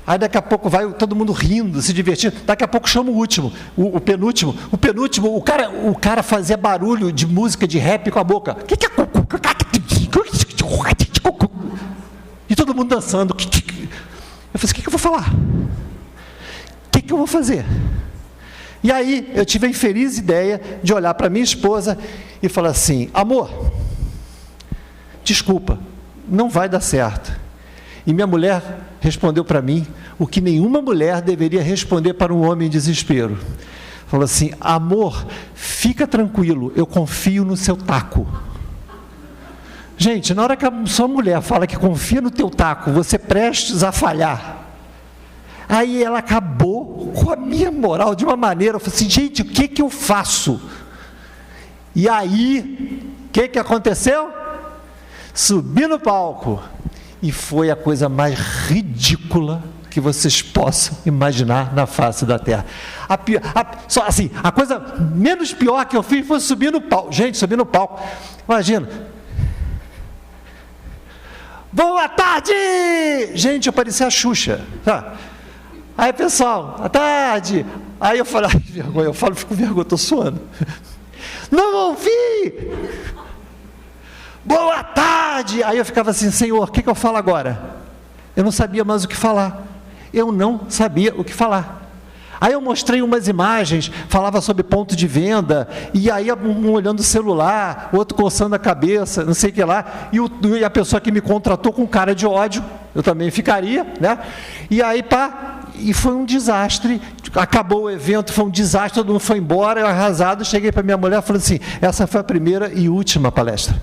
Aí daqui a pouco vai todo mundo rindo, se divertindo. Daqui a pouco chama o último, o penúltimo. O penúltimo, o cara fazia barulho de música de rap com a boca. E todo mundo dançando. Eu falei assim, o que eu vou falar? O que eu vou fazer? E aí, eu tive a infeliz ideia de olhar para minha esposa e falar assim, amor, desculpa, não vai dar certo. E minha mulher respondeu para mim o que nenhuma mulher deveria responder para um homem em desespero. Falou assim, amor, fica tranquilo, eu confio no seu taco. Gente, na hora que a sua mulher fala que confia no teu taco, você prestes a falhar. Aí ela acabou com a minha moral de uma maneira, eu falei assim, gente, o que eu faço? E aí, o que aconteceu? Subi no palco, e foi a coisa mais ridícula que vocês possam imaginar na face da terra. A coisa menos pior que eu fiz foi subir no palco. Gente, subir no palco, imagina. Boa tarde! Gente, eu parecia a Xuxa, tá? Aí, pessoal, boa tarde. Aí eu falei, vergonha, eu falo, fico com vergonha, estou suando. Não ouvi! Boa tarde! Aí eu ficava assim, Senhor, o que eu falo agora? Eu não sabia mais o que falar. Eu não sabia o que falar. Aí eu mostrei umas imagens, falava sobre ponto de venda, e aí um olhando o celular, outro coçando a cabeça, não sei o que lá, e a pessoa que me contratou com cara de ódio, eu também ficaria, né? E aí, e foi um desastre, acabou o evento, foi um desastre, todo mundo foi embora, eu arrasado, cheguei para minha mulher e falei assim, essa foi a primeira e última palestra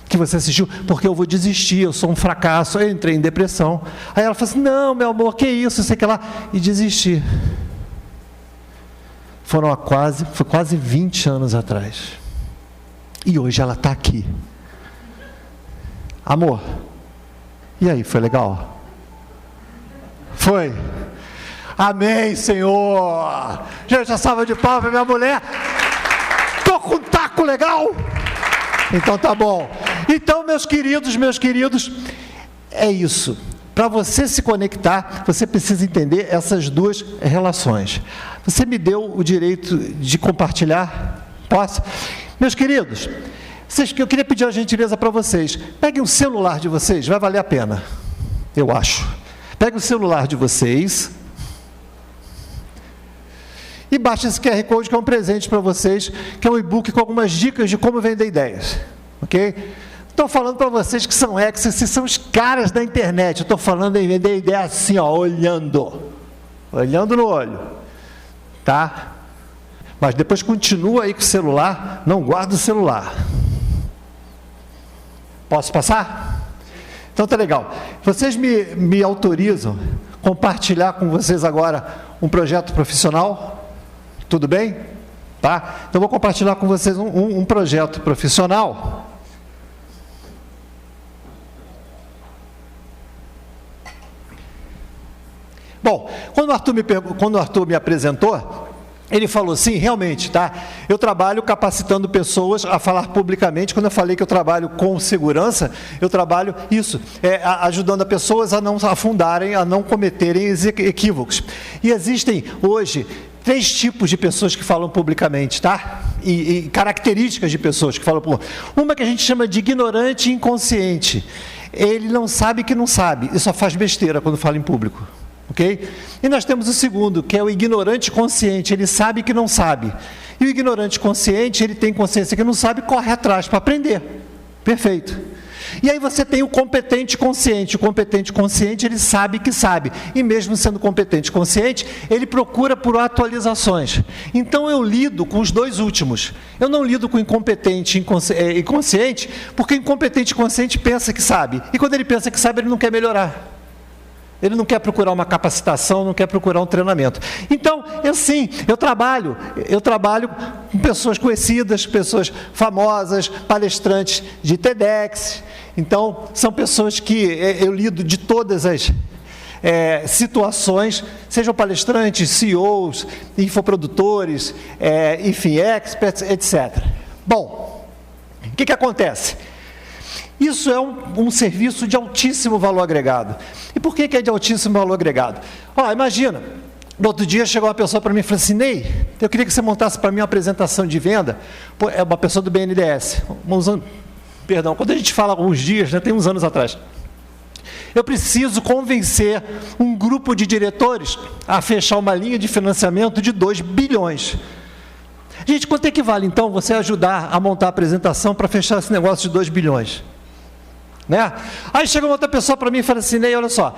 que você assistiu, porque eu vou desistir, eu sou um fracasso, eu entrei em depressão. Aí ela falou assim, não, meu amor, que isso, sei que lá, e desisti. Foi quase 20 anos atrás. E hoje ela está aqui. Amor, e aí, foi legal? Foi? Amém, Senhor! Gente, a salva de palmas para minha mulher. Estou com um taco legal? Então tá bom. Então, meus queridos, é isso. Para você se conectar, você precisa entender essas 2 relações. Você me deu o direito de compartilhar? Posso? Meus queridos, eu queria pedir uma gentileza para vocês. Peguem o celular de vocês, vai valer a pena, eu acho. Peguem o celular de vocês e baixem esse QR Code, que é um presente para vocês, que é um e-book com algumas dicas de como vender ideias. Ok? Estou falando para vocês que são vocês são os caras da internet. Eu estou falando em vender ideia assim, ó, olhando no olho. tá? Mas depois continua aí com o celular, não guarda o celular. Posso passar? Então tá legal. Vocês me autorizam compartilhar com vocês agora um projeto profissional? Tudo bem? Tá? Então vou compartilhar com vocês um projeto profissional. Bom, quando o Arthur me apresentou, ele falou, sim, realmente, tá? Eu trabalho capacitando pessoas a falar publicamente. Quando eu falei que eu trabalho com segurança, eu trabalho isso, ajudando as pessoas a não afundarem, a não cometerem equívocos. E existem hoje 3 tipos de pessoas que falam publicamente, tá? E características de pessoas que falam publicamente. Uma que a gente chama de ignorante e inconsciente. Ele não sabe que não sabe e só faz besteira quando fala em público. Okay? E nós temos o segundo, que é o ignorante consciente. Ele sabe que não sabe. E o ignorante consciente, ele tem consciência que não sabe, corre atrás para aprender. Perfeito. E aí você tem o competente consciente. O competente consciente, ele sabe que sabe. E mesmo sendo competente consciente, ele procura por atualizações. Então eu lido com os 2 últimos. Eu não lido com incompetente e consciente, porque incompetente e consciente pensa que sabe. E quando ele pensa que sabe, ele não quer melhorar. Ele não quer procurar uma capacitação, não quer procurar um treinamento. Então, eu trabalho com pessoas conhecidas, pessoas famosas, palestrantes de TEDx. Então, são pessoas que eu lido de todas as situações, sejam palestrantes, CEOs, infoprodutores, enfim, experts, etc. Bom, o que acontece? Isso é um serviço de altíssimo valor agregado. E por que é de altíssimo valor agregado? Imagina, no outro dia chegou uma pessoa para mim e falou assim, Ney, eu queria que você montasse para mim uma apresentação de venda. É uma pessoa do BNDES. Quando a gente fala alguns dias, né, tem uns anos atrás. Eu preciso convencer um grupo de diretores a fechar uma linha de financiamento de 2 bilhões. Gente, quanto é que vale, então, você ajudar a montar a apresentação para fechar esse negócio de 2 bilhões? Né? Aí chega uma outra pessoa para mim e fala assim, Ney, olha só,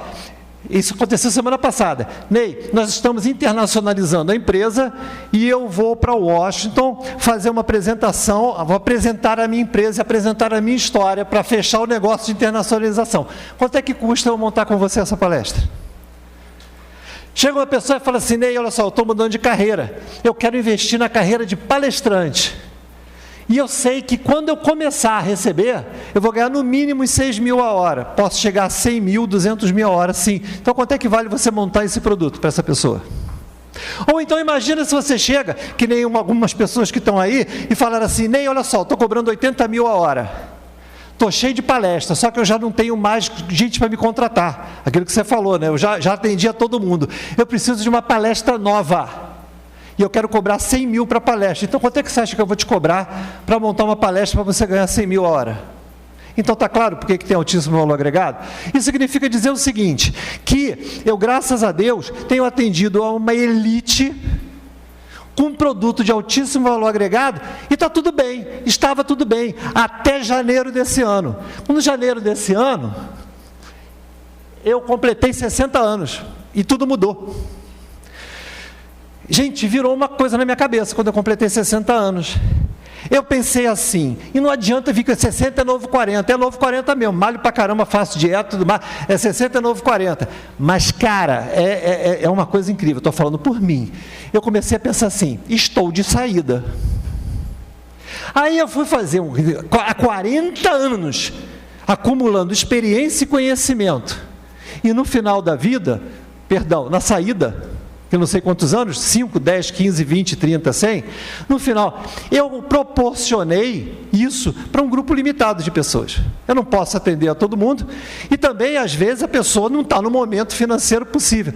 isso aconteceu semana passada. Ney, nós estamos internacionalizando a empresa e eu vou para Washington fazer uma apresentação, vou apresentar a minha empresa e apresentar a minha história para fechar o negócio de internacionalização. Quanto é que custa eu montar com você essa palestra? Chega uma pessoa e fala assim, Ney, olha só, eu estou mudando de carreira, eu quero investir na carreira de palestrante. E eu sei que quando eu começar a receber, eu vou ganhar no mínimo 6 mil a hora. Posso chegar a 100 mil, 200 mil a hora, sim. Então, quanto é que vale você montar esse produto para essa pessoa? Ou então, imagina se você chega, que nem algumas pessoas que estão aí, e falaram assim, Ney, olha só, estou cobrando 80 mil a hora. Estou cheio de palestra, só que eu já não tenho mais gente para me contratar. Aquilo que você falou, né? Eu já atendi a todo mundo. Eu preciso de uma palestra nova. E eu quero cobrar 100 mil para a palestra. Então, quanto é que você acha que eu vou te cobrar para montar uma palestra para você ganhar 100 mil a hora? Então, está claro por que tem altíssimo valor agregado? Isso significa dizer o seguinte, que eu, graças a Deus, tenho atendido a uma elite com um produto de altíssimo valor agregado e está tudo bem, estava tudo bem, até janeiro desse ano. No janeiro desse ano, eu completei 60 anos e tudo mudou. Gente, virou uma coisa na minha cabeça quando eu completei 60 anos. Eu pensei assim, e não adianta vir com 60 é novo 40, é novo 40 mesmo, malho pra caramba, faço dieta, tudo mais, 60 é novo 40. Mas, cara, é uma coisa incrível, estou falando por mim. Eu comecei a pensar assim, estou de saída. Aí eu fui fazer, há 40 anos, acumulando experiência e conhecimento. E no final da vida, na saída, eu não sei quantos anos, 5, 10, 15, 20, 30, 100, no final, eu proporcionei isso para um grupo limitado de pessoas. Eu não posso atender a todo mundo, e também, às vezes, a pessoa não está no momento financeiro possível.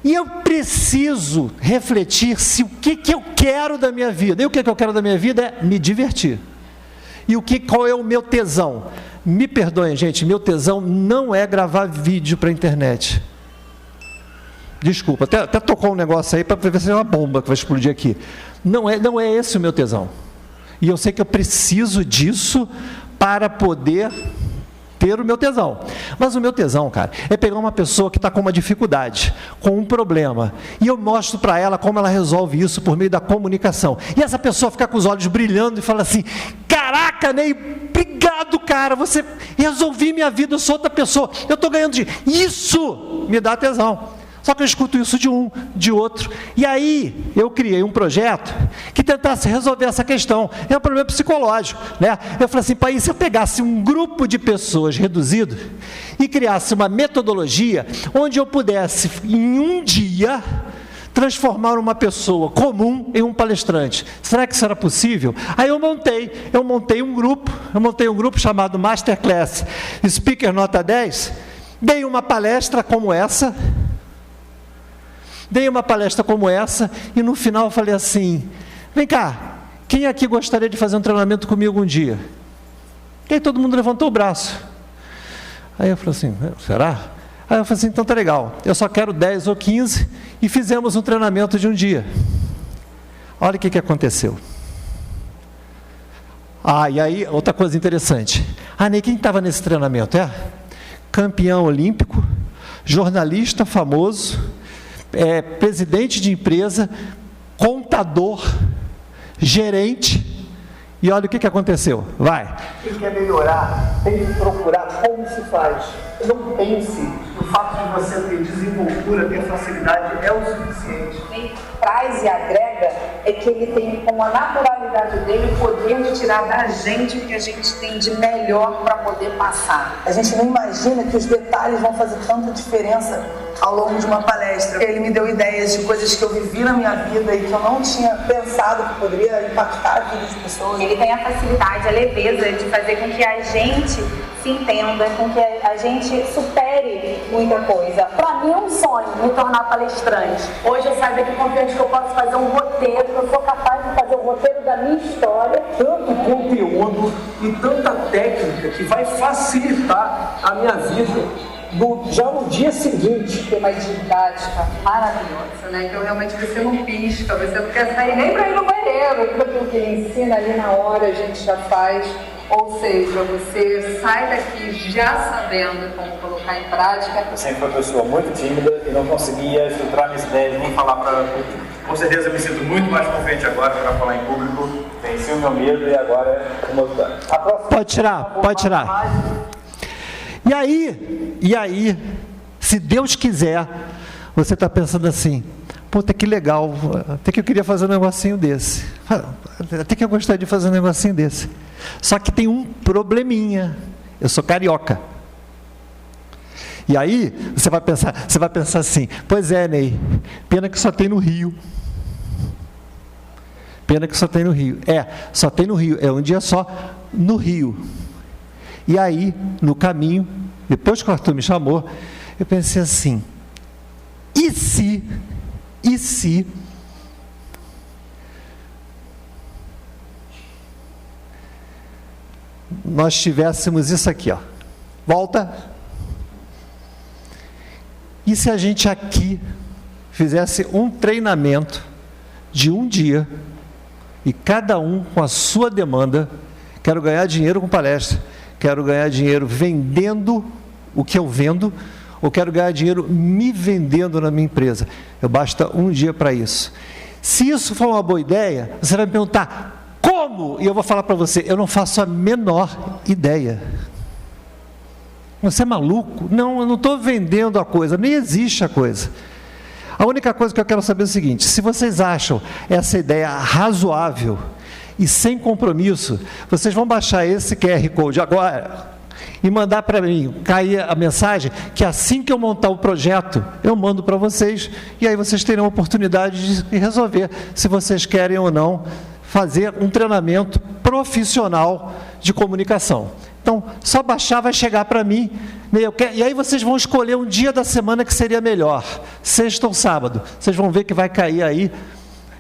E eu preciso refletir se o que eu quero da minha vida. E o que eu quero da minha vida é me divertir. E qual é o meu tesão? Me perdoem, gente, meu tesão não é gravar vídeo para a internet. Desculpa, até tocou um negócio aí para ver se é uma bomba que vai explodir aqui. Não é esse o meu tesão. E eu sei que eu preciso disso para poder ter o meu tesão. Mas o meu tesão, cara, é pegar uma pessoa que está com uma dificuldade, com um problema, e eu mostro para ela como ela resolve isso por meio da comunicação. E essa pessoa fica com os olhos brilhando e fala assim: caraca, Ney, obrigado, cara, você resolvi minha vida, eu sou outra pessoa, eu estou ganhando dinheiro. Isso me dá tesão. Só que eu escuto isso de um, de outro. E aí, eu criei um projeto que tentasse resolver essa questão. É um problema psicológico, né? Eu falei assim, pai, se eu pegasse um grupo de pessoas reduzido e criasse uma metodologia onde eu pudesse, em um dia, transformar uma pessoa comum em um palestrante. Será que isso era possível? Aí eu montei um grupo chamado Masterclass Speaker Nota 10, dei uma palestra como essa, e no final eu falei assim, vem cá, quem aqui gostaria de fazer um treinamento comigo um dia? E aí todo mundo levantou o braço. Aí eu falei assim, será? Aí eu falei assim, então tá legal, eu só quero 10 ou 15, e fizemos um treinamento de um dia. Olha o que aconteceu. E aí, outra coisa interessante. Ney, quem estava nesse treinamento? Campeão olímpico, jornalista famoso, presidente de empresa, contador, gerente. E olha o que aconteceu. Vai. Quem quer melhorar tem que procurar como se faz. Não pense que o fato de você ter desenvoltura, ter facilidade é o suficiente. Quem traz e agrega é que ele tem, com a naturalidade dele, o poder de tirar da gente o que a gente tem de melhor para poder passar. A gente não imagina que os detalhes vão fazer tanta diferença ao longo de uma palestra. Ele me deu ideias de coisas que eu vivi na minha vida e que eu não tinha pensado que poderia impactar a vida das pessoas. Ele tem a facilidade, a leveza de fazer com que a gente se entenda, com que a gente supere muita coisa. Para mim é um sonho me tornar palestrante. Hoje eu saio daqui confiante que eu posso fazer um roteiro, que eu sou capaz de fazer o roteiro da minha história. Tanto conteúdo e tanta técnica que vai facilitar a minha vida já no dia seguinte. Tem uma didática maravilhosa, né? Então realmente você não pisca, você não quer sair nem para ir no banheiro, porque o que ensina ali na hora a gente já faz. Ou seja, você sai daqui já sabendo como colocar em prática. Eu sempre fui uma pessoa muito tímida e não conseguia filtrar minhas ideias nem falar para público. Com certeza eu me sinto muito mais confiante agora para falar em público. Venci o meu medo e agora vamos lutar. Pode tirar. E aí, se Deus quiser, você está pensando assim, puta que legal, até que eu queria fazer um negocinho desse. Até que eu gostaria de fazer um negocinho desse. Só que tem um probleminha, eu sou carioca. E aí, você vai pensar assim, pois é, Ney, pena que só tem no Rio. Só tem no Rio, é um dia só no Rio. E aí, no caminho, depois que o Arthur me chamou, eu pensei assim, e se nós tivéssemos isso aqui, volta, e se a gente aqui fizesse um treinamento de um dia, e cada um com a sua demanda, quero ganhar dinheiro com palestra, quero ganhar dinheiro vendendo o que eu vendo, ou quero ganhar dinheiro me vendendo na minha empresa. Basta um dia para isso. Se isso for uma boa ideia, você vai me perguntar, como? E eu vou falar para você, eu não faço a menor ideia. Você é maluco? Não, eu não estou vendendo a coisa, nem existe a coisa. A única coisa que eu quero saber é o seguinte, se vocês acham essa ideia razoável e sem compromisso, vocês vão baixar esse QR Code agora e mandar para mim, cair a mensagem, que assim que eu montar o projeto, eu mando para vocês, e aí vocês terão a oportunidade de resolver se vocês querem ou não fazer um treinamento profissional de comunicação. Então, só baixar, vai chegar para mim, e aí vocês vão escolher um dia da semana que seria melhor, sexta ou sábado. Vocês vão ver que vai cair aí,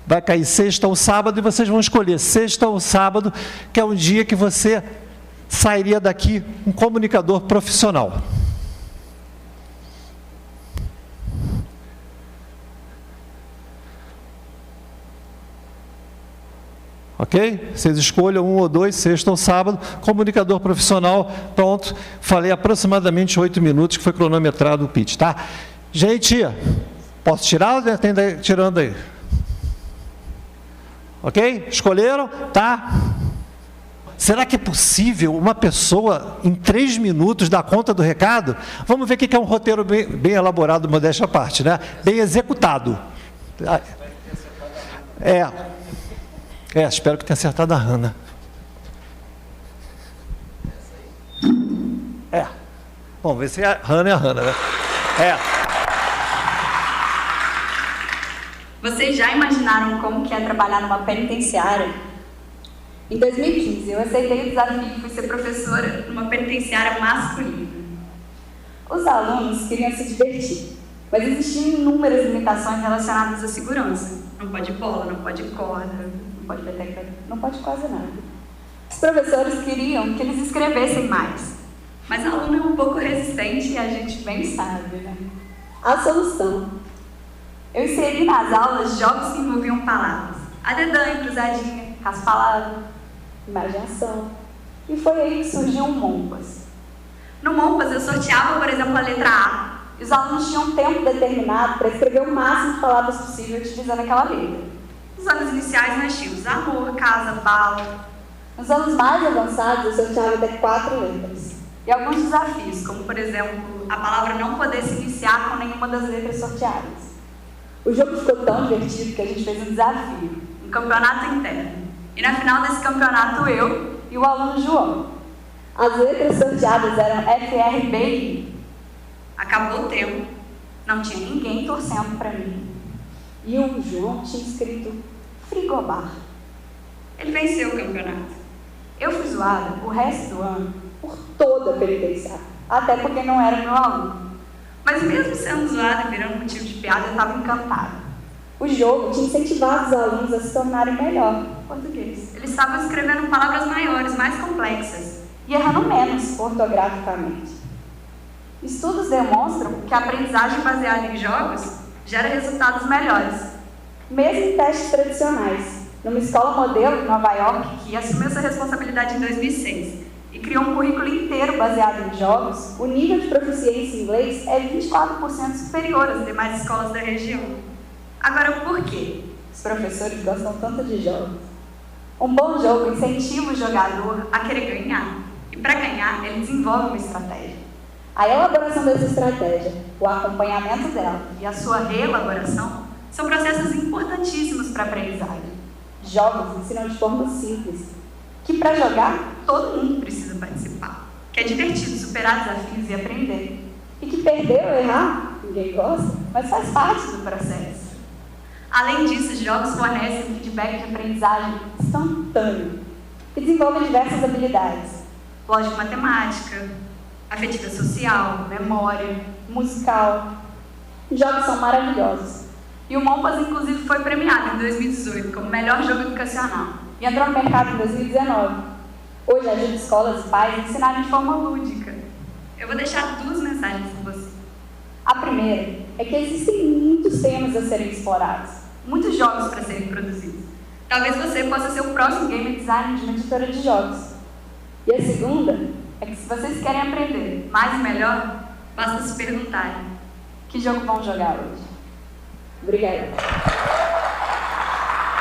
vai cair sexta ou sábado, e vocês vão escolher sexta ou sábado, que é um dia que você sairia daqui um comunicador profissional. Ok? Vocês escolham 1 ou 2, sexta ou sábado, comunicador profissional, pronto. Falei aproximadamente 8 minutos, que foi cronometrado o pitch, tá? Gente, posso tirar ou tem tirando aí? Ok? Escolheram? Tá? Será que é possível uma pessoa, em 3 minutos, dar conta do recado? Vamos ver o que é um roteiro bem elaborado, modéstia à parte, né? Bem executado. Espero que tenha acertado a Hannah. Bom, ver se a Hannah é a Hannah, né? Vocês já imaginaram como que é trabalhar numa penitenciária? Em 2015, eu aceitei o desafio e fui ser professora numa penitenciária masculina. Os alunos queriam se divertir, mas existiam inúmeras limitações relacionadas à segurança. Não pode bola, não pode corda, não pode peteca, não pode quase nada. Os professores queriam que eles escrevessem mais, mas o aluno é um pouco resistente e a gente bem sabe, né? A solução. Eu inseri nas aulas jogos que envolviam palavras. Adedã, cruzadinha, raspalado, imaginação. E foi aí que surgiu o Mompas. No Mompas eu sorteava, por exemplo, a letra A. E os alunos tinham um tempo determinado para escrever o máximo de palavras possível utilizando aquela letra. Nos anos iniciais nós tínhamos amor, casa, bala. Nos anos mais avançados eu sorteava até 4 letras. E alguns desafios, como por exemplo, a palavra não poder se iniciar com nenhuma das letras sorteadas. O jogo ficou tão divertido que a gente fez um desafio, um campeonato interno. E na final desse campeonato eu e o aluno João. As letras sorteadas eram F, R, B e I. Acabou o tempo, não tinha ninguém torcendo para mim. E o João tinha escrito frigobar. Ele venceu o campeonato. Eu fui zoada o resto do ano por toda a penitenciária, até porque não era meu aluno. Mas mesmo sendo zoada e virando motivo de piada, eu estava encantada. O jogo tinha incentivado os alunos a se tornarem melhor em português. Eles estavam escrevendo palavras maiores, mais complexas, e errando menos ortograficamente. Estudos demonstram que a aprendizagem baseada em jogos gera resultados melhores, mesmo em testes tradicionais. Numa escola modelo em Nova York, que assumiu essa responsabilidade em 2006 e criou um currículo inteiro baseado em jogos, o nível de proficiência em inglês é 24% superior às demais escolas da região. Agora, por quê os professores gostam tanto de jogos? Um bom jogo incentiva o jogador a querer ganhar, e para ganhar, ele desenvolve uma estratégia. A elaboração dessa estratégia, o acompanhamento dela e a sua reelaboração são processos importantíssimos para a aprendizagem. Jogos ensinam de forma simples, que para jogar, todo mundo precisa participar, que é divertido superar desafios e aprender, e que perder ou errar, ninguém gosta, mas faz parte do processo. Além disso, os jogos fornecem um feedback de aprendizagem instantâneo, que desenvolve diversas habilidades, lógica matemática, afetiva social, memória, musical. Os jogos são maravilhosos. E o Mompas, inclusive, foi premiado em 2018 como melhor jogo educacional e entrou no mercado em 2019. Hoje ajuda escolas e pais a ensinarem de forma lúdica. Eu vou deixar 2 mensagens com você. A primeira é que existem muitos temas a serem explorados, muitos jogos para serem produzidos. Talvez você possa ser o próximo game designer de uma editora de jogos. E a segunda é que se vocês querem aprender mais e melhor, basta se perguntarem: que jogo vão jogar hoje? Obrigada.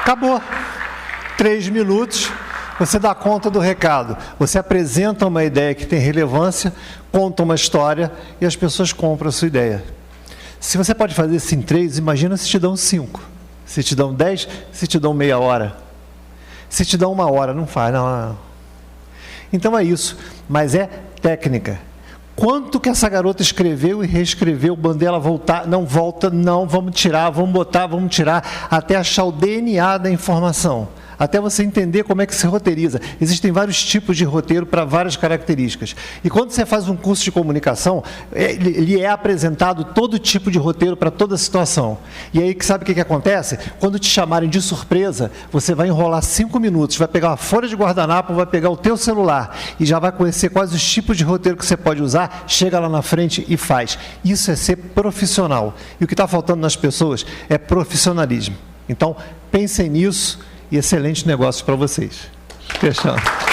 Acabou. 3 minutos, você dá conta do recado. Você apresenta uma ideia que tem relevância, conta uma história e as pessoas compram a sua ideia. Se você pode fazer isso em 3, imagina se te dão 5. Se te dão 10, se te dão meia hora. Se te dão 1 hora, não faz, não. Então é isso, mas é técnica. Quanto que essa garota escreveu e reescreveu, Bandeira voltar, não volta, não, vamos tirar, vamos botar, vamos tirar, até achar o DNA da informação. Até você entender como é que se roteiriza. Existem vários tipos de roteiro para várias características. E quando você faz um curso de comunicação, ele é apresentado todo tipo de roteiro para toda situação. E aí, sabe o que acontece? Quando te chamarem de surpresa, você vai enrolar 5 minutos, vai pegar uma folha de guardanapo, vai pegar o teu celular e já vai conhecer quais os tipos de roteiro que você pode usar, chega lá na frente e faz. Isso é ser profissional. E o que está faltando nas pessoas é profissionalismo. Então, pensem nisso e excelentes negócios para vocês. Fechando.